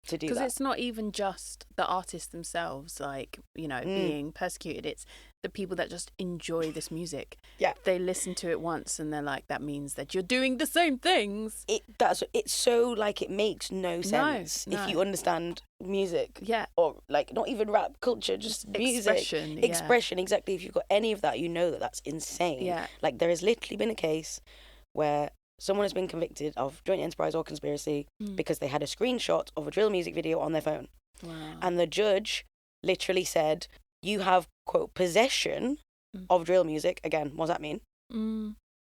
to do that. Because it's not even just the artists themselves, like, you know, being persecuted. It's the people that just enjoy this music. Yeah. They listen to it once and they're like, that means that you're doing the same things. It's so, like, it makes no sense if you understand music. Yeah. Or, like, not even rap culture, just music. Expression, exactly. If you've got any of that, you know that that's insane. Yeah. Like, there has literally been a case where someone has been convicted of joint enterprise or conspiracy because they had a screenshot of a drill music video on their phone. Wow. And the judge literally said, you have, quote, possession of drill music. Again, what does that mean?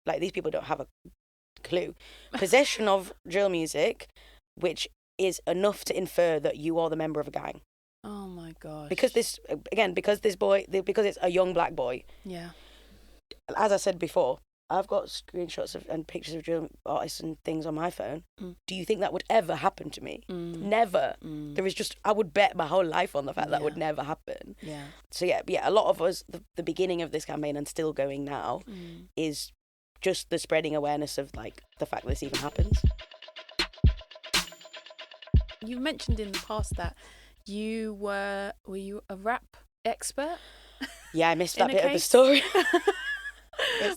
Like, these people don't have a clue. Possession of drill music, which is enough to infer that you are the member of a gang. Oh my gosh. Because it's a young black boy. Yeah. As I said before, I've got screenshots and pictures of drill artists and things on my phone. Do you think that would ever happen to me? Never. There is just, I would bet my whole life on the fact that would never happen. Yeah. So yeah, a lot of us, the beginning of this campaign and still going now is just the spreading awareness of, like, the fact that this even happens. You mentioned in the past that were you a rap expert? Yeah, I missed that bit of the story.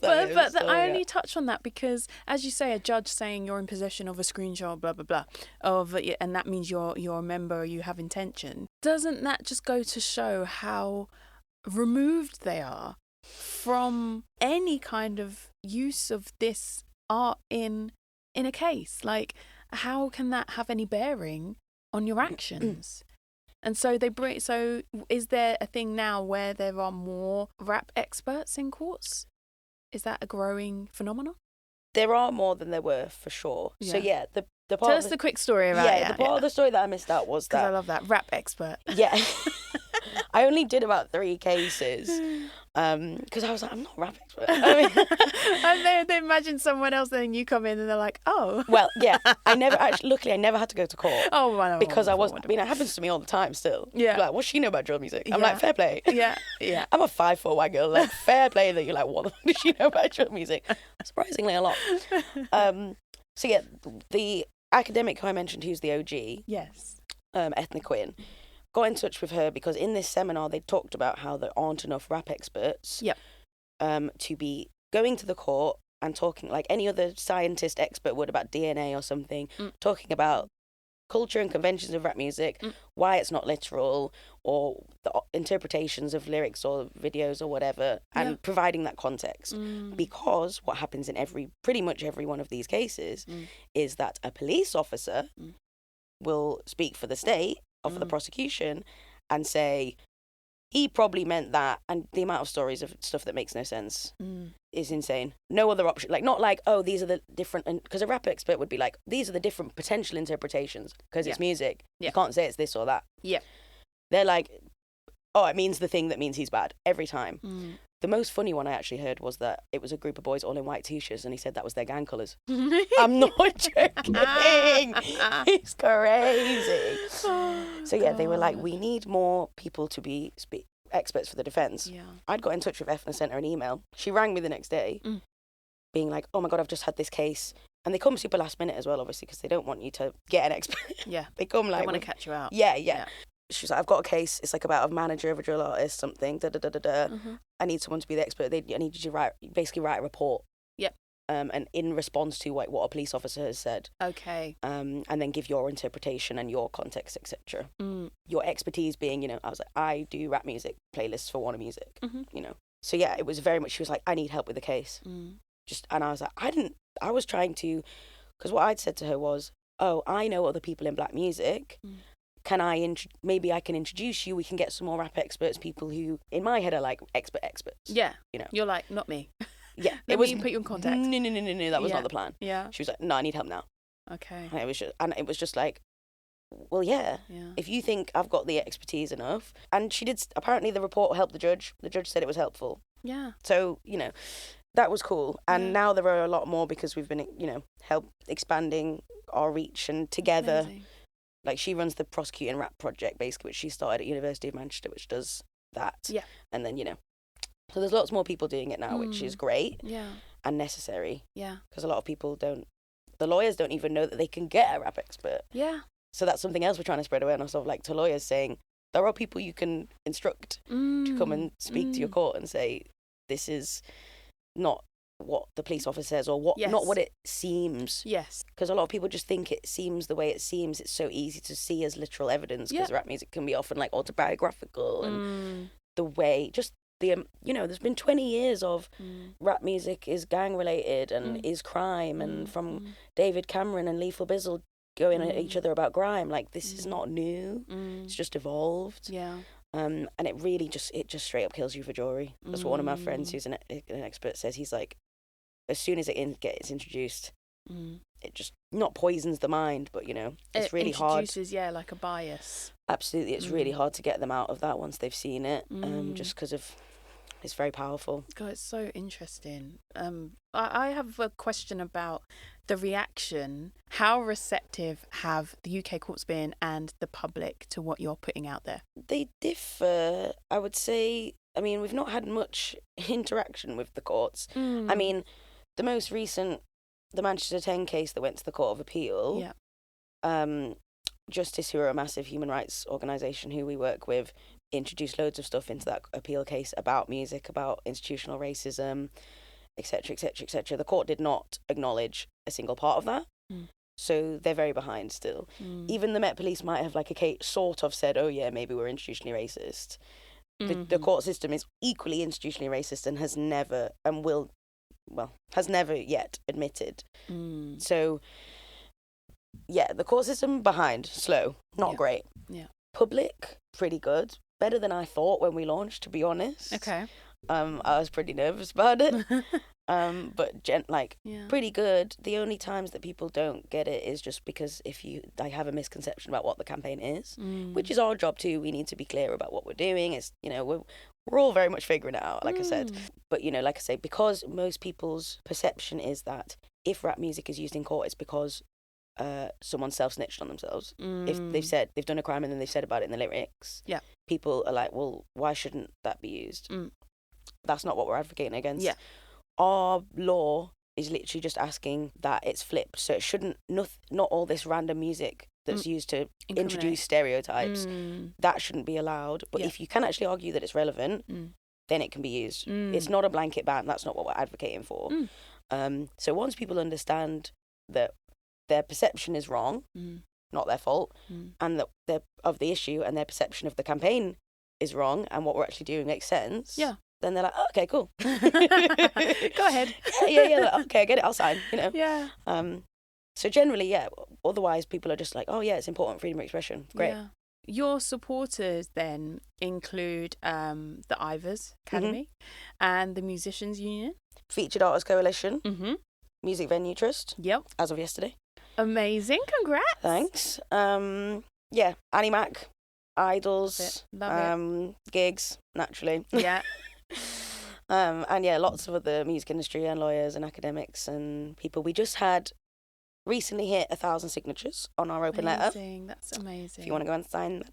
But I only touch on that because, as you say, a judge saying you're in possession of a screenshot, blah blah blah, and that means you're a member, you have intention. Doesn't that just go to show how removed they are from any kind of use of this art in a case? Like, how can that have any bearing on your actions? And so So is there a thing now where there are more rap experts in courts? Is that a growing phenomenon? There are more than there were, for sure. Yeah. So yeah, the part Tell us the quick story about it. The part of the story that I missed out was that... Because I love that. Rap expert. Yeah. I only did about 3 cases because I was like, I'm not a rap expert. I mean... and they imagine someone else, then you come in and they're like, oh. Well, yeah. Luckily, I never had to go to court. Oh, wow. Because it happens to me all the time still. Yeah. Like, what's she know about drill music? I'm like, fair play. Yeah, yeah. I'm a 5'4" white girl. Like, fair play that you're like, what the fuck does she know about drill music? Surprisingly, a lot. So yeah, the academic who I mentioned, who's the OG, yes, Ethnic Quinn, got in touch with her because in this seminar they talked about how there aren't enough rap experts to be going to the court and talking like any other scientist expert would about DNA or something, talking about culture and conventions of rap music, why it's not literal, or the interpretations of lyrics or videos or whatever, and providing that context. Because what happens in pretty much every one of these cases is that a police officer will speak for the state or for the prosecution and say, he probably meant that, and the amount of stories of stuff that makes no sense is insane. No other option. Like, not like, oh, these are the different... Because a rap expert would be like, these are the different potential interpretations, because it's music. You can't say it's this or that. Yeah. They're like, oh, it means the thing that means he's bad, every time. The most funny one I actually heard was that it was a group of boys all in white t-shirts, and he said that was their gang colours. I'm not joking. It's crazy. Oh, so yeah, they were like, we need more people to be experts for the defence. Yeah. I'd got in touch with F and sent her an email. She rang me the next day, being like, oh my God, I've just had this case. And they come super last minute as well, obviously, because they don't want you to get an expert. Yeah. They come like... They want to catch you out. Yeah. She was like, I've got a case. It's like about a manager of a drill artist, something. I need someone to be the expert. I need you to write a report. Yep. And in response to like what a police officer has said. Okay. And then give your interpretation and your context, etc. Your expertise being, I was like, I do rap music playlists for Warner Music. So yeah, it was very much. She was like, I need help with the case. And I was like, I was trying to, because what I'd said to her was, oh, I know other people in black music. Can maybe I can introduce you, we can get some more rap experts, people who in my head are like experts. Yeah. You're like, not me. Yeah. Let me put you in contact. No, that was not the plan. Yeah. She was like, no, I need help now. Okay. And it was just like, well, yeah. If you think I've got the expertise enough, and she did. Apparently, the report helped the judge. The judge said it was helpful. Yeah. So that was cool. And now there are a lot more because we've been help expanding our reach, and together. Amazing. Like, she runs the Prosecuting Rap project, basically, which she started at University of Manchester, which does that. Yeah. And then so there's lots more people doing it now, which is great. Yeah. And necessary. Yeah. Because a lot of people don't. The lawyers don't even know that they can get a rap expert. Yeah. So that's something else we're trying to spread awareness of, like, to lawyers, saying there are people you can instruct to come and speak to your court and say, this is not what the police officer says, or not what it seems. Yes. Because a lot of people just think it seems the way it seems. It's so easy to see as literal evidence, because rap music can be often like autobiographical, and the way just the there's been 20 years of rap music is gang related and is crime, and from David Cameron and Lethal Bizzle going at each other about grime. Like, this is not new. It's just evolved. Yeah. And it really just straight up kills you for jewelry. That's what one of my friends who's an expert says. He's like, as soon as it gets introduced, it just not poisons the mind, but it's really hard. It introduces, like a bias. Absolutely, it's really hard to get them out of that once they've seen it, just because of it's very powerful. God, it's so interesting. I have a question about the reaction. How receptive have the UK courts been and the public to what you're putting out there? They differ, I would say. I mean, we've not had much interaction with the courts. I mean, the most recent, the Manchester 10 case that went to the Court of Appeal, Justice, who are a massive human rights organisation who we work with, introduced loads of stuff into that appeal case about music, about institutional racism, etc., etc., etc. The court did not acknowledge a single part of that. So they're very behind still. Even the Met Police might have, like, a case sort of said, oh yeah, maybe we're institutionally racist. The court system is equally institutionally racist and has never yet admitted. So yeah, the court system behind, slow, not great. Yeah. Public, pretty good. Better than I thought when we launched, to be honest. Okay. I was pretty nervous about it. But pretty good. The only times that people don't get it is just because if you have a misconception about what the campaign is, which is our job too. We need to be clear about what we're doing. It's we're all very much figuring it out, like I said. But like I say, because most people's perception is that if rap music is used in court, it's because someone self-snitched on themselves. If they've done a crime and then they've said about it in the lyrics, people are like, well, why shouldn't that be used? That's not what we're advocating against. Our law is literally just asking that it's flipped, so it shouldn't not all this random music that's used to introduce stereotypes, that shouldn't be allowed. But if you can actually argue that it's relevant, then it can be used. It's not a blanket ban. That's not what we're advocating for. So once people understand that their perception is wrong, not their fault, and that they're of the issue, and their perception of the campaign is wrong, and what we're actually doing makes sense, then they're like, oh, okay, cool. Go ahead. Yeah, okay, I get it, I'll sign, Yeah. So generally, otherwise people are just like, oh yeah, it's important, freedom of expression, great. Yeah. Your supporters then include the Ivors Academy and the Musicians Union, Featured Artists Coalition, Music Venue Trust, as of yesterday. Amazing, congrats. Thanks. Annie Mac, Idols, gigs, naturally. Yeah. And lots of other music industry and lawyers and academics and people. We just had recently hit 1,000 signatures on our open letter. That's amazing. If you want to go and sign that.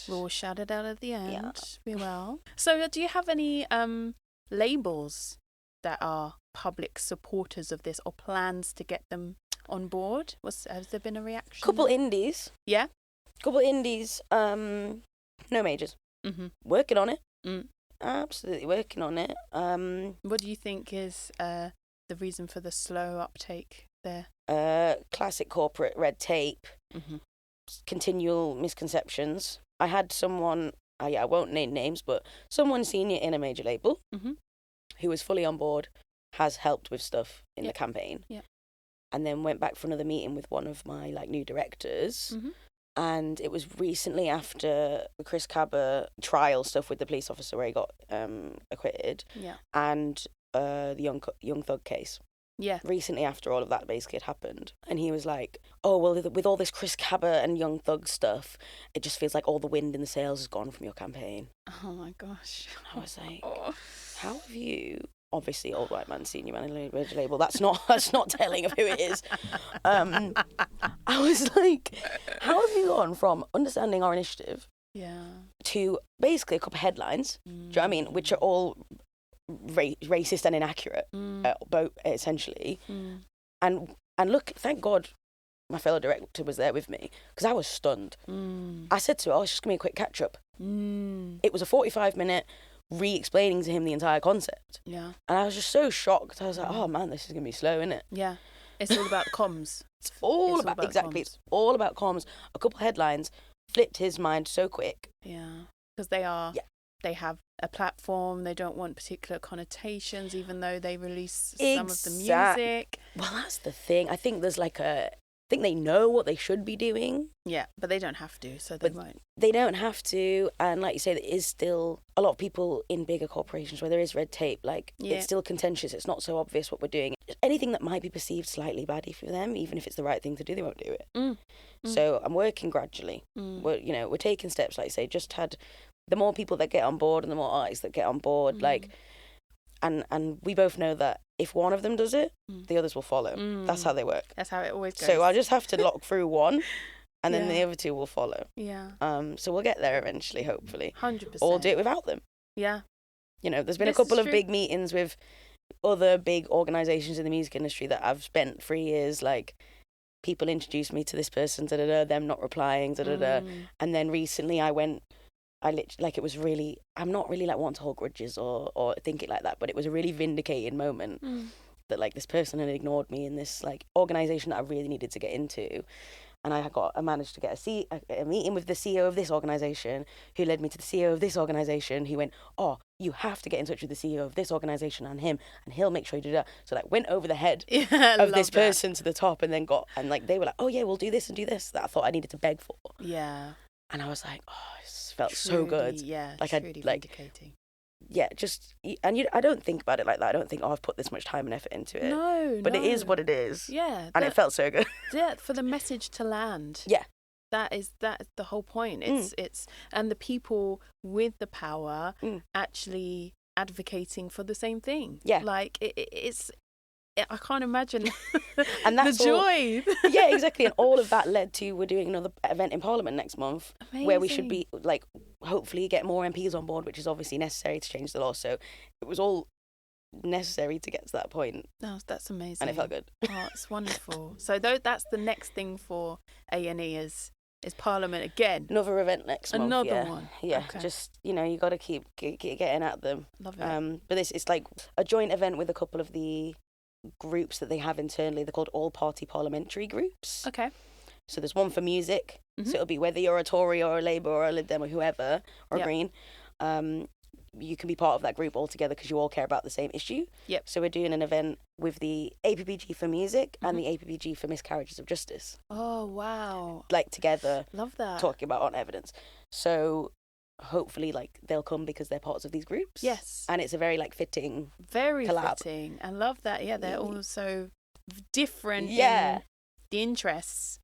We'll shout it out at the end. We will. So do you have any labels that are public supporters of this, or plans to get them on board? Has there been a reaction? Couple indies. Yeah? Couple indies. No majors. Working on it. Absolutely working on it. What do you think is the reason for the slow uptake there? Classic corporate red tape, continual misconceptions. I had someone, I won't name names, but someone senior in a major label who was fully on board, has helped with stuff in the campaign, and then went back for another meeting with one of my new directors. And it was recently after the Chris Cabba trial stuff with the police officer where he got acquitted, and the Young Thug case. Yeah. recently after all of that basically had happened. And he was like, oh, well, with all this Chris Cabot and Young Thug stuff, it just feels like all the wind in the sails has gone from your campaign. Oh my gosh. I was like, how have you... Obviously, old white man, senior man, major label. That's not telling of who it is. I was like, how have you gone from understanding our initiative to basically a couple of headlines? Do you know what I mean? Which are all racist and inaccurate, both essentially. And look, thank God, my fellow director was there with me because I was stunned. I said to her, it's just gonna be a quick catch up. It was a 45-minute. Re-explaining to him the entire concept. Yeah. And I was just so shocked. I was like, oh man, this is going to be slow, isn't it? Yeah. It's all about comms. It's all about exactly. Comms. It's all about comms. A couple headlines flipped his mind so quick. Yeah. Because they have a platform. They don't want particular connotations, even though they release some of the music. Well, that's the thing. I think there's I think they know what they should be doing. Yeah, but they don't have to, so they won't. They don't have to, and like you say, there is still a lot of people in bigger corporations where there is red tape. It's still contentious. It's not so obvious what we're doing. Anything that might be perceived slightly badly for them, even if it's the right thing to do, they won't do it. So I'm working gradually. We're taking steps, like you say. Just had the more people that get on board and the more artists that get on board, and we both know that if one of them does it, the others will follow. That's how they work. That's how it always goes. So I just have to lock through one, and then the other two will follow. Yeah. So we'll get there eventually, hopefully. 100%. Or do it without them. Yeah. There's been a couple of big meetings with other big organisations in the music industry that I've spent 3 years, people introduced me to this person, them not replying, and then recently it was really, I'm not really wanting to hold grudges or think it like that, but it was a really vindicating moment that this person had ignored me in this organisation that I really needed to get into. And I managed to get a meeting with the CEO of this organisation, who led me to the CEO of this organisation, who went, oh, you have to get in touch with the CEO of this organisation and him, and he'll make sure you do that. So went over the head of this person to the top, and then they were like, oh yeah, we'll do this and do this, that I thought I needed to beg for. Yeah. And I was like, oh, it felt so good. Yeah, truly vindicating. Yeah, I don't think about it like that. I don't think, I've put this much time and effort into it. No, but it is what it is. Yeah. And it felt so good. Yeah, for the message to land. Yeah. That is the whole point. It's and the people with the power actually advocating for the same thing. Yeah. It's I can't imagine and that's the joy. Yeah, exactly. And all of that led to, we're doing another event in Parliament next month. Amazing. Where we should be, hopefully get more MPs on board, which is obviously necessary to change the law. So it was all necessary to get to that point. Oh, that's amazing. And it felt good. Oh, it's wonderful. So that's the next thing for A&E is Parliament again. Another event next month. Another one. Yeah, okay. Just, you got to keep getting at them. Love it. But it's a joint event with a couple of the groups that they have internally. They're called all-party parliamentary groups. Okay. So there's one for music. So it'll be whether you're a Tory or a Labour or a Lib Dem or whoever, or a Green. You can be part of that group altogether because you all care about the same issue. Yep. So we're doing an event with the APPG for music and the APPG for miscarriages of justice. Oh, wow. Together. Love that. Talking about on evidence. So hopefully they'll come because they're parts of these groups. Yes. And it's a very collab. Fitting. I love that. Yeah, they're all so different in the interests,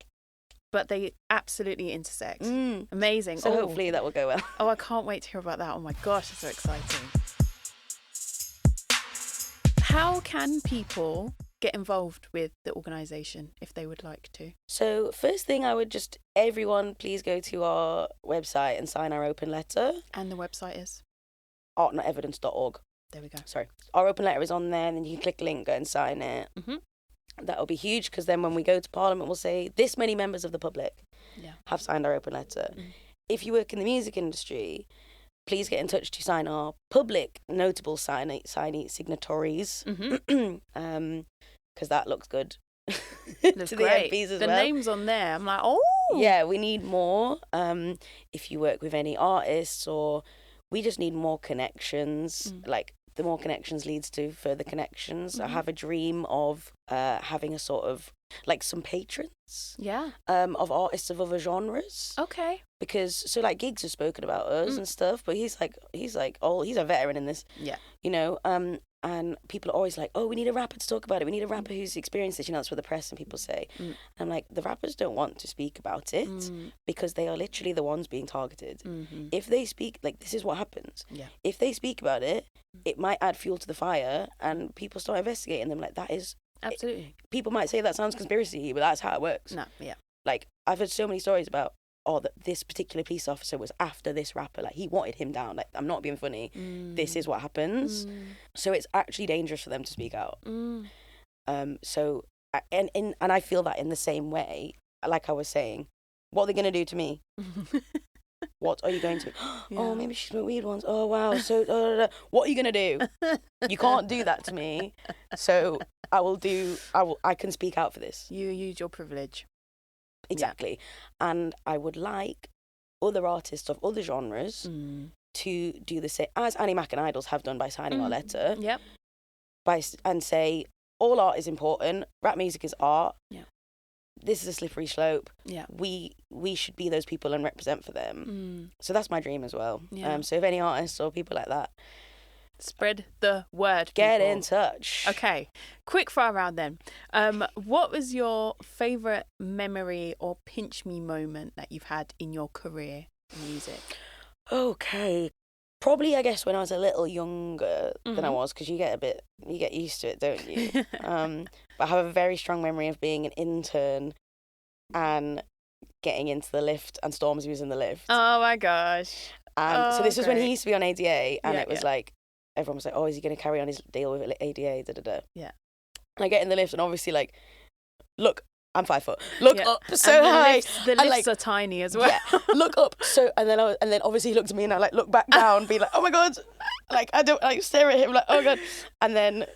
but they absolutely intersect. Amazing. So hopefully that will go well. Oh, I can't wait to hear about that. Oh my gosh, it's so exciting. How can people get involved with the organisation if they would like to? So first thing, I would everyone please go to our website and sign our open letter. And the website is? artnotevidence.org. There we go. Sorry. Our open letter is on there, and then you can click a link, go and sign it. That'll be huge, because then when we go to Parliament, we'll say this many members of the public have signed our open letter. If you work in the music industry, please get in touch to sign our public notable signatories, because that looks good. Looks to great. The MPs as the well. names on there, I'm like, oh yeah, we need more. If you work with any artists, or we just need more connections. The more connections leads to further connections. I have a dream of having a sort of some patrons of artists of other genres. Okay. Because Giggs has spoken about us and stuff, but he's a veteran in this. Yeah. And people are always like, oh, we need a rapper to talk about it. We need a rapper who's experienced this. That's what the press and people say. And I'm like, the rappers don't want to speak about it because they are literally the ones being targeted. If they speak, like, this is what happens. Yeah. If they speak about it, it might add fuel to the fire and people start investigating them. Like, that is... Absolutely. People might say that sounds conspiracy, but that's how it works. No, yeah. Like, I've heard so many stories about, that this particular police officer was after this rapper. Like, he wanted him down. Like, I'm not being funny. This is what happens. So it's actually dangerous for them to speak out. So, and I feel that in the same way, like I was saying, what are they going to do to me? What are you going to... Oh, maybe she smoked weed once. Oh, wow. So, what are you going to do? You can't do that to me. So I can speak out for this. You use your privilege. Exactly. Yeah. And I would like other artists of other genres to do the same, as Annie Mac and Idols have done by signing our letter. Yep. And say, all art is important. Rap music is art. Yeah. This is a slippery slope. Yeah. We should be those people and represent for them. So that's my dream as well. Yeah. So if any artists or people like that, spread the word. Get in touch. Okay. Quick fire round then. What was your favourite memory or pinch me moment that you've had in your career in music? Okay. Probably, I guess, when I was a little younger than I was, because you get used to it, don't you? But I have a very strong memory of being an intern and getting into the lift, and Stormzy was in the lift. Oh my gosh. And so this was when he used to be on ADA, and it was like, everyone was like, oh, is he going to carry on his deal with ADA? Yeah. And I get in the lift, and obviously, like, look, I'm 5 foot. Look up so high. The lifts are tiny as well. Yeah, look up. So and then obviously he looked at me and I like look back down, be like, oh my god, like I don't like stare at him like oh god, and then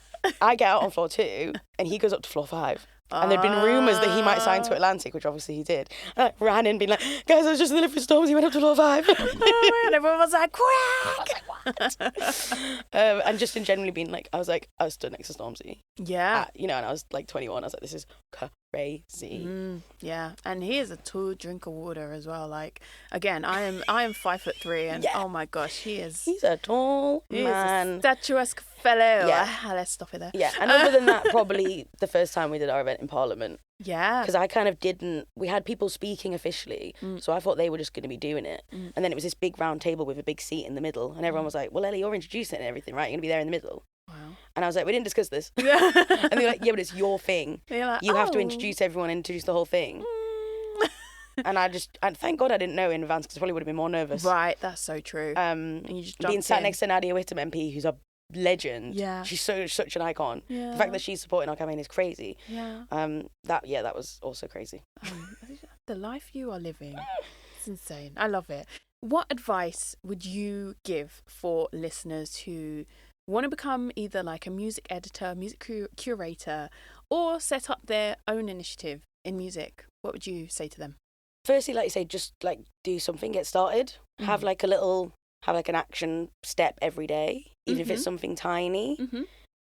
I get out on floor 2 and he goes up to floor 5. And there'd been rumours that he might sign to Atlantic, which obviously he did. And I ran in being like, guys, I was just in the lift with Storms, he went up to floor 5. And everyone was like, quack! And just in generally being like, I was stood next to Stormzy. Yeah. And I was like 21. I was like, this is crazy. Yeah. And he is a tall drink of water as well. Like, again, I am 5'3", and oh my gosh, he's a tall man. He's a statuesque fellow. Yeah. Let's stop it there. Yeah. And other than that, probably the first time we did our event in Parliament. Yeah. Because I kind of we had people speaking officially, so I thought they were just going to be doing it. And then it was this big round table with a big seat in the middle, and everyone was like, well, Ellie, you're introducing it and everything, right? You're going to be there in the middle. Wow. And I was like, we didn't discuss this. And they're like, yeah, but it's your thing. Like, you have to introduce everyone and introduce the whole thing. And thank God I didn't know in advance, because I probably would have been more nervous. Right, that's so true. And you just being sat next to Nadia Whittam MP, who's a legend. Yeah. She's such an icon. Yeah. The fact that she's supporting our campaign is crazy. Yeah. That was also crazy. The life you are living. It's insane. I love it. What advice would you give for listeners who want to become either like a music editor, music curator, or set up their own initiative in music? What would you say to them? Firstly, like you say, just like do something, get started. Have like an action step every day, even if it's something tiny.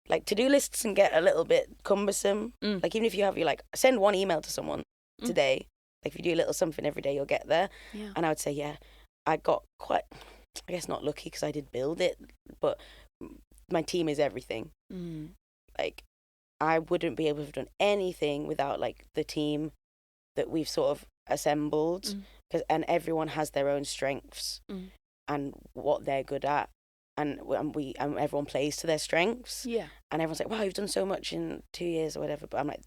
Like to-do lists can get a little bit cumbersome. Like even if you have send one email to someone today. Like if you do a little something every day, you'll get there. Yeah. And I would say, I got quite, I guess not lucky because I did build it, but my team is everything. Like I wouldn't be able to have done anything without like the team that we've sort of assembled, and everyone has their own strengths and what they're good at, and everyone plays to their strengths. Yeah. And everyone's like, wow, you've done so much in 2 years or whatever. But I'm like,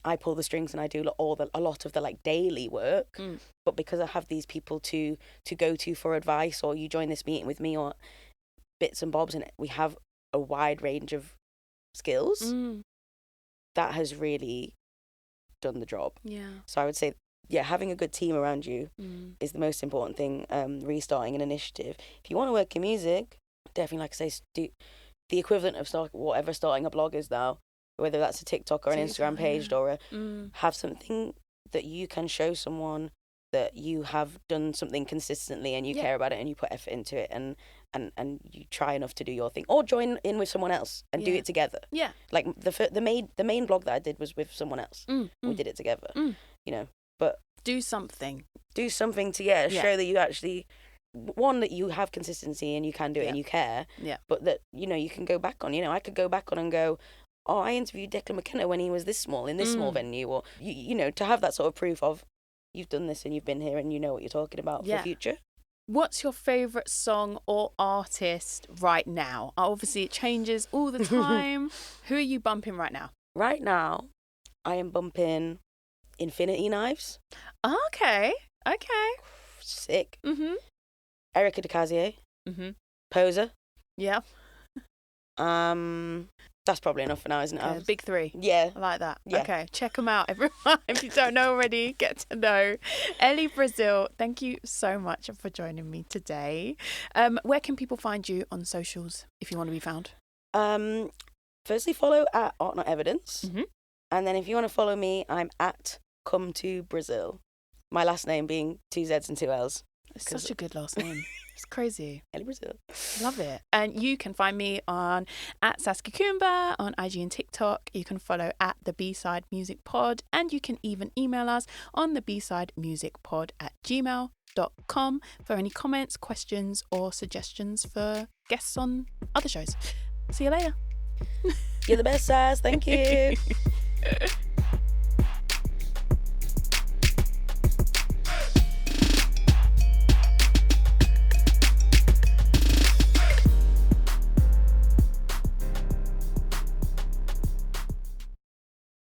I pull the strings and I do a lot of the like daily work, but because I have these people to go to for advice, or you join this meeting with me, or bits and bobs, and we have a wide range of skills, that has really done the job. Yeah. So I would say, having a good team around you is the most important thing. Restarting an initiative. If you want to work in music, definitely, like I say, do the equivalent of starting a blog is now. Whether that's a TikTok or an Instagram page, or have something that you can show someone that you have done something consistently and you care about it and you put effort into it, and you try enough to do your thing, or join in with someone else and do it together. Yeah. Like the main blog that I did was with someone else. We did it together. But do something to show that you actually one, that you have consistency and you can do it and you care. Yeah. But that, you can go back on. I could go back on and go, oh, I interviewed Declan McKenna when he was this small in this small venue, or to have that sort of proof of you've done this and you've been here and you know what you're talking about for the future. What's your favourite song or artist right now? Obviously, it changes all the time. Who are you bumping right now? Right now, I am bumping Infinity Knives. Okay. Sick. Mm-hmm. Erica DeCazier. Mm-hmm. Poser. Yeah. That's probably enough for now, isn't it? Big three. Yeah. I like that. Yeah. Okay, check them out, everyone. If you don't know already, get to know. Elli Brazzill, thank you so much for joining me today. Where can people find you on socials if you want to be found? Firstly, follow at Art Not Evidence. Mm-hmm. And then if you want to follow me, I'm at Come to Brazil. My last name being 2 Z's and 2 L's. It's such a good last name. It's crazy. Elli Brazzill. Love it. And you can find me on at Saskia Kumba on IG and TikTok. You can follow at the B-Side Music Pod, and you can even email us on the B-Side Music Pod at gmail.com for any comments, questions, or suggestions for guests on other shows. See you later. You're the best, Sass. Thank you.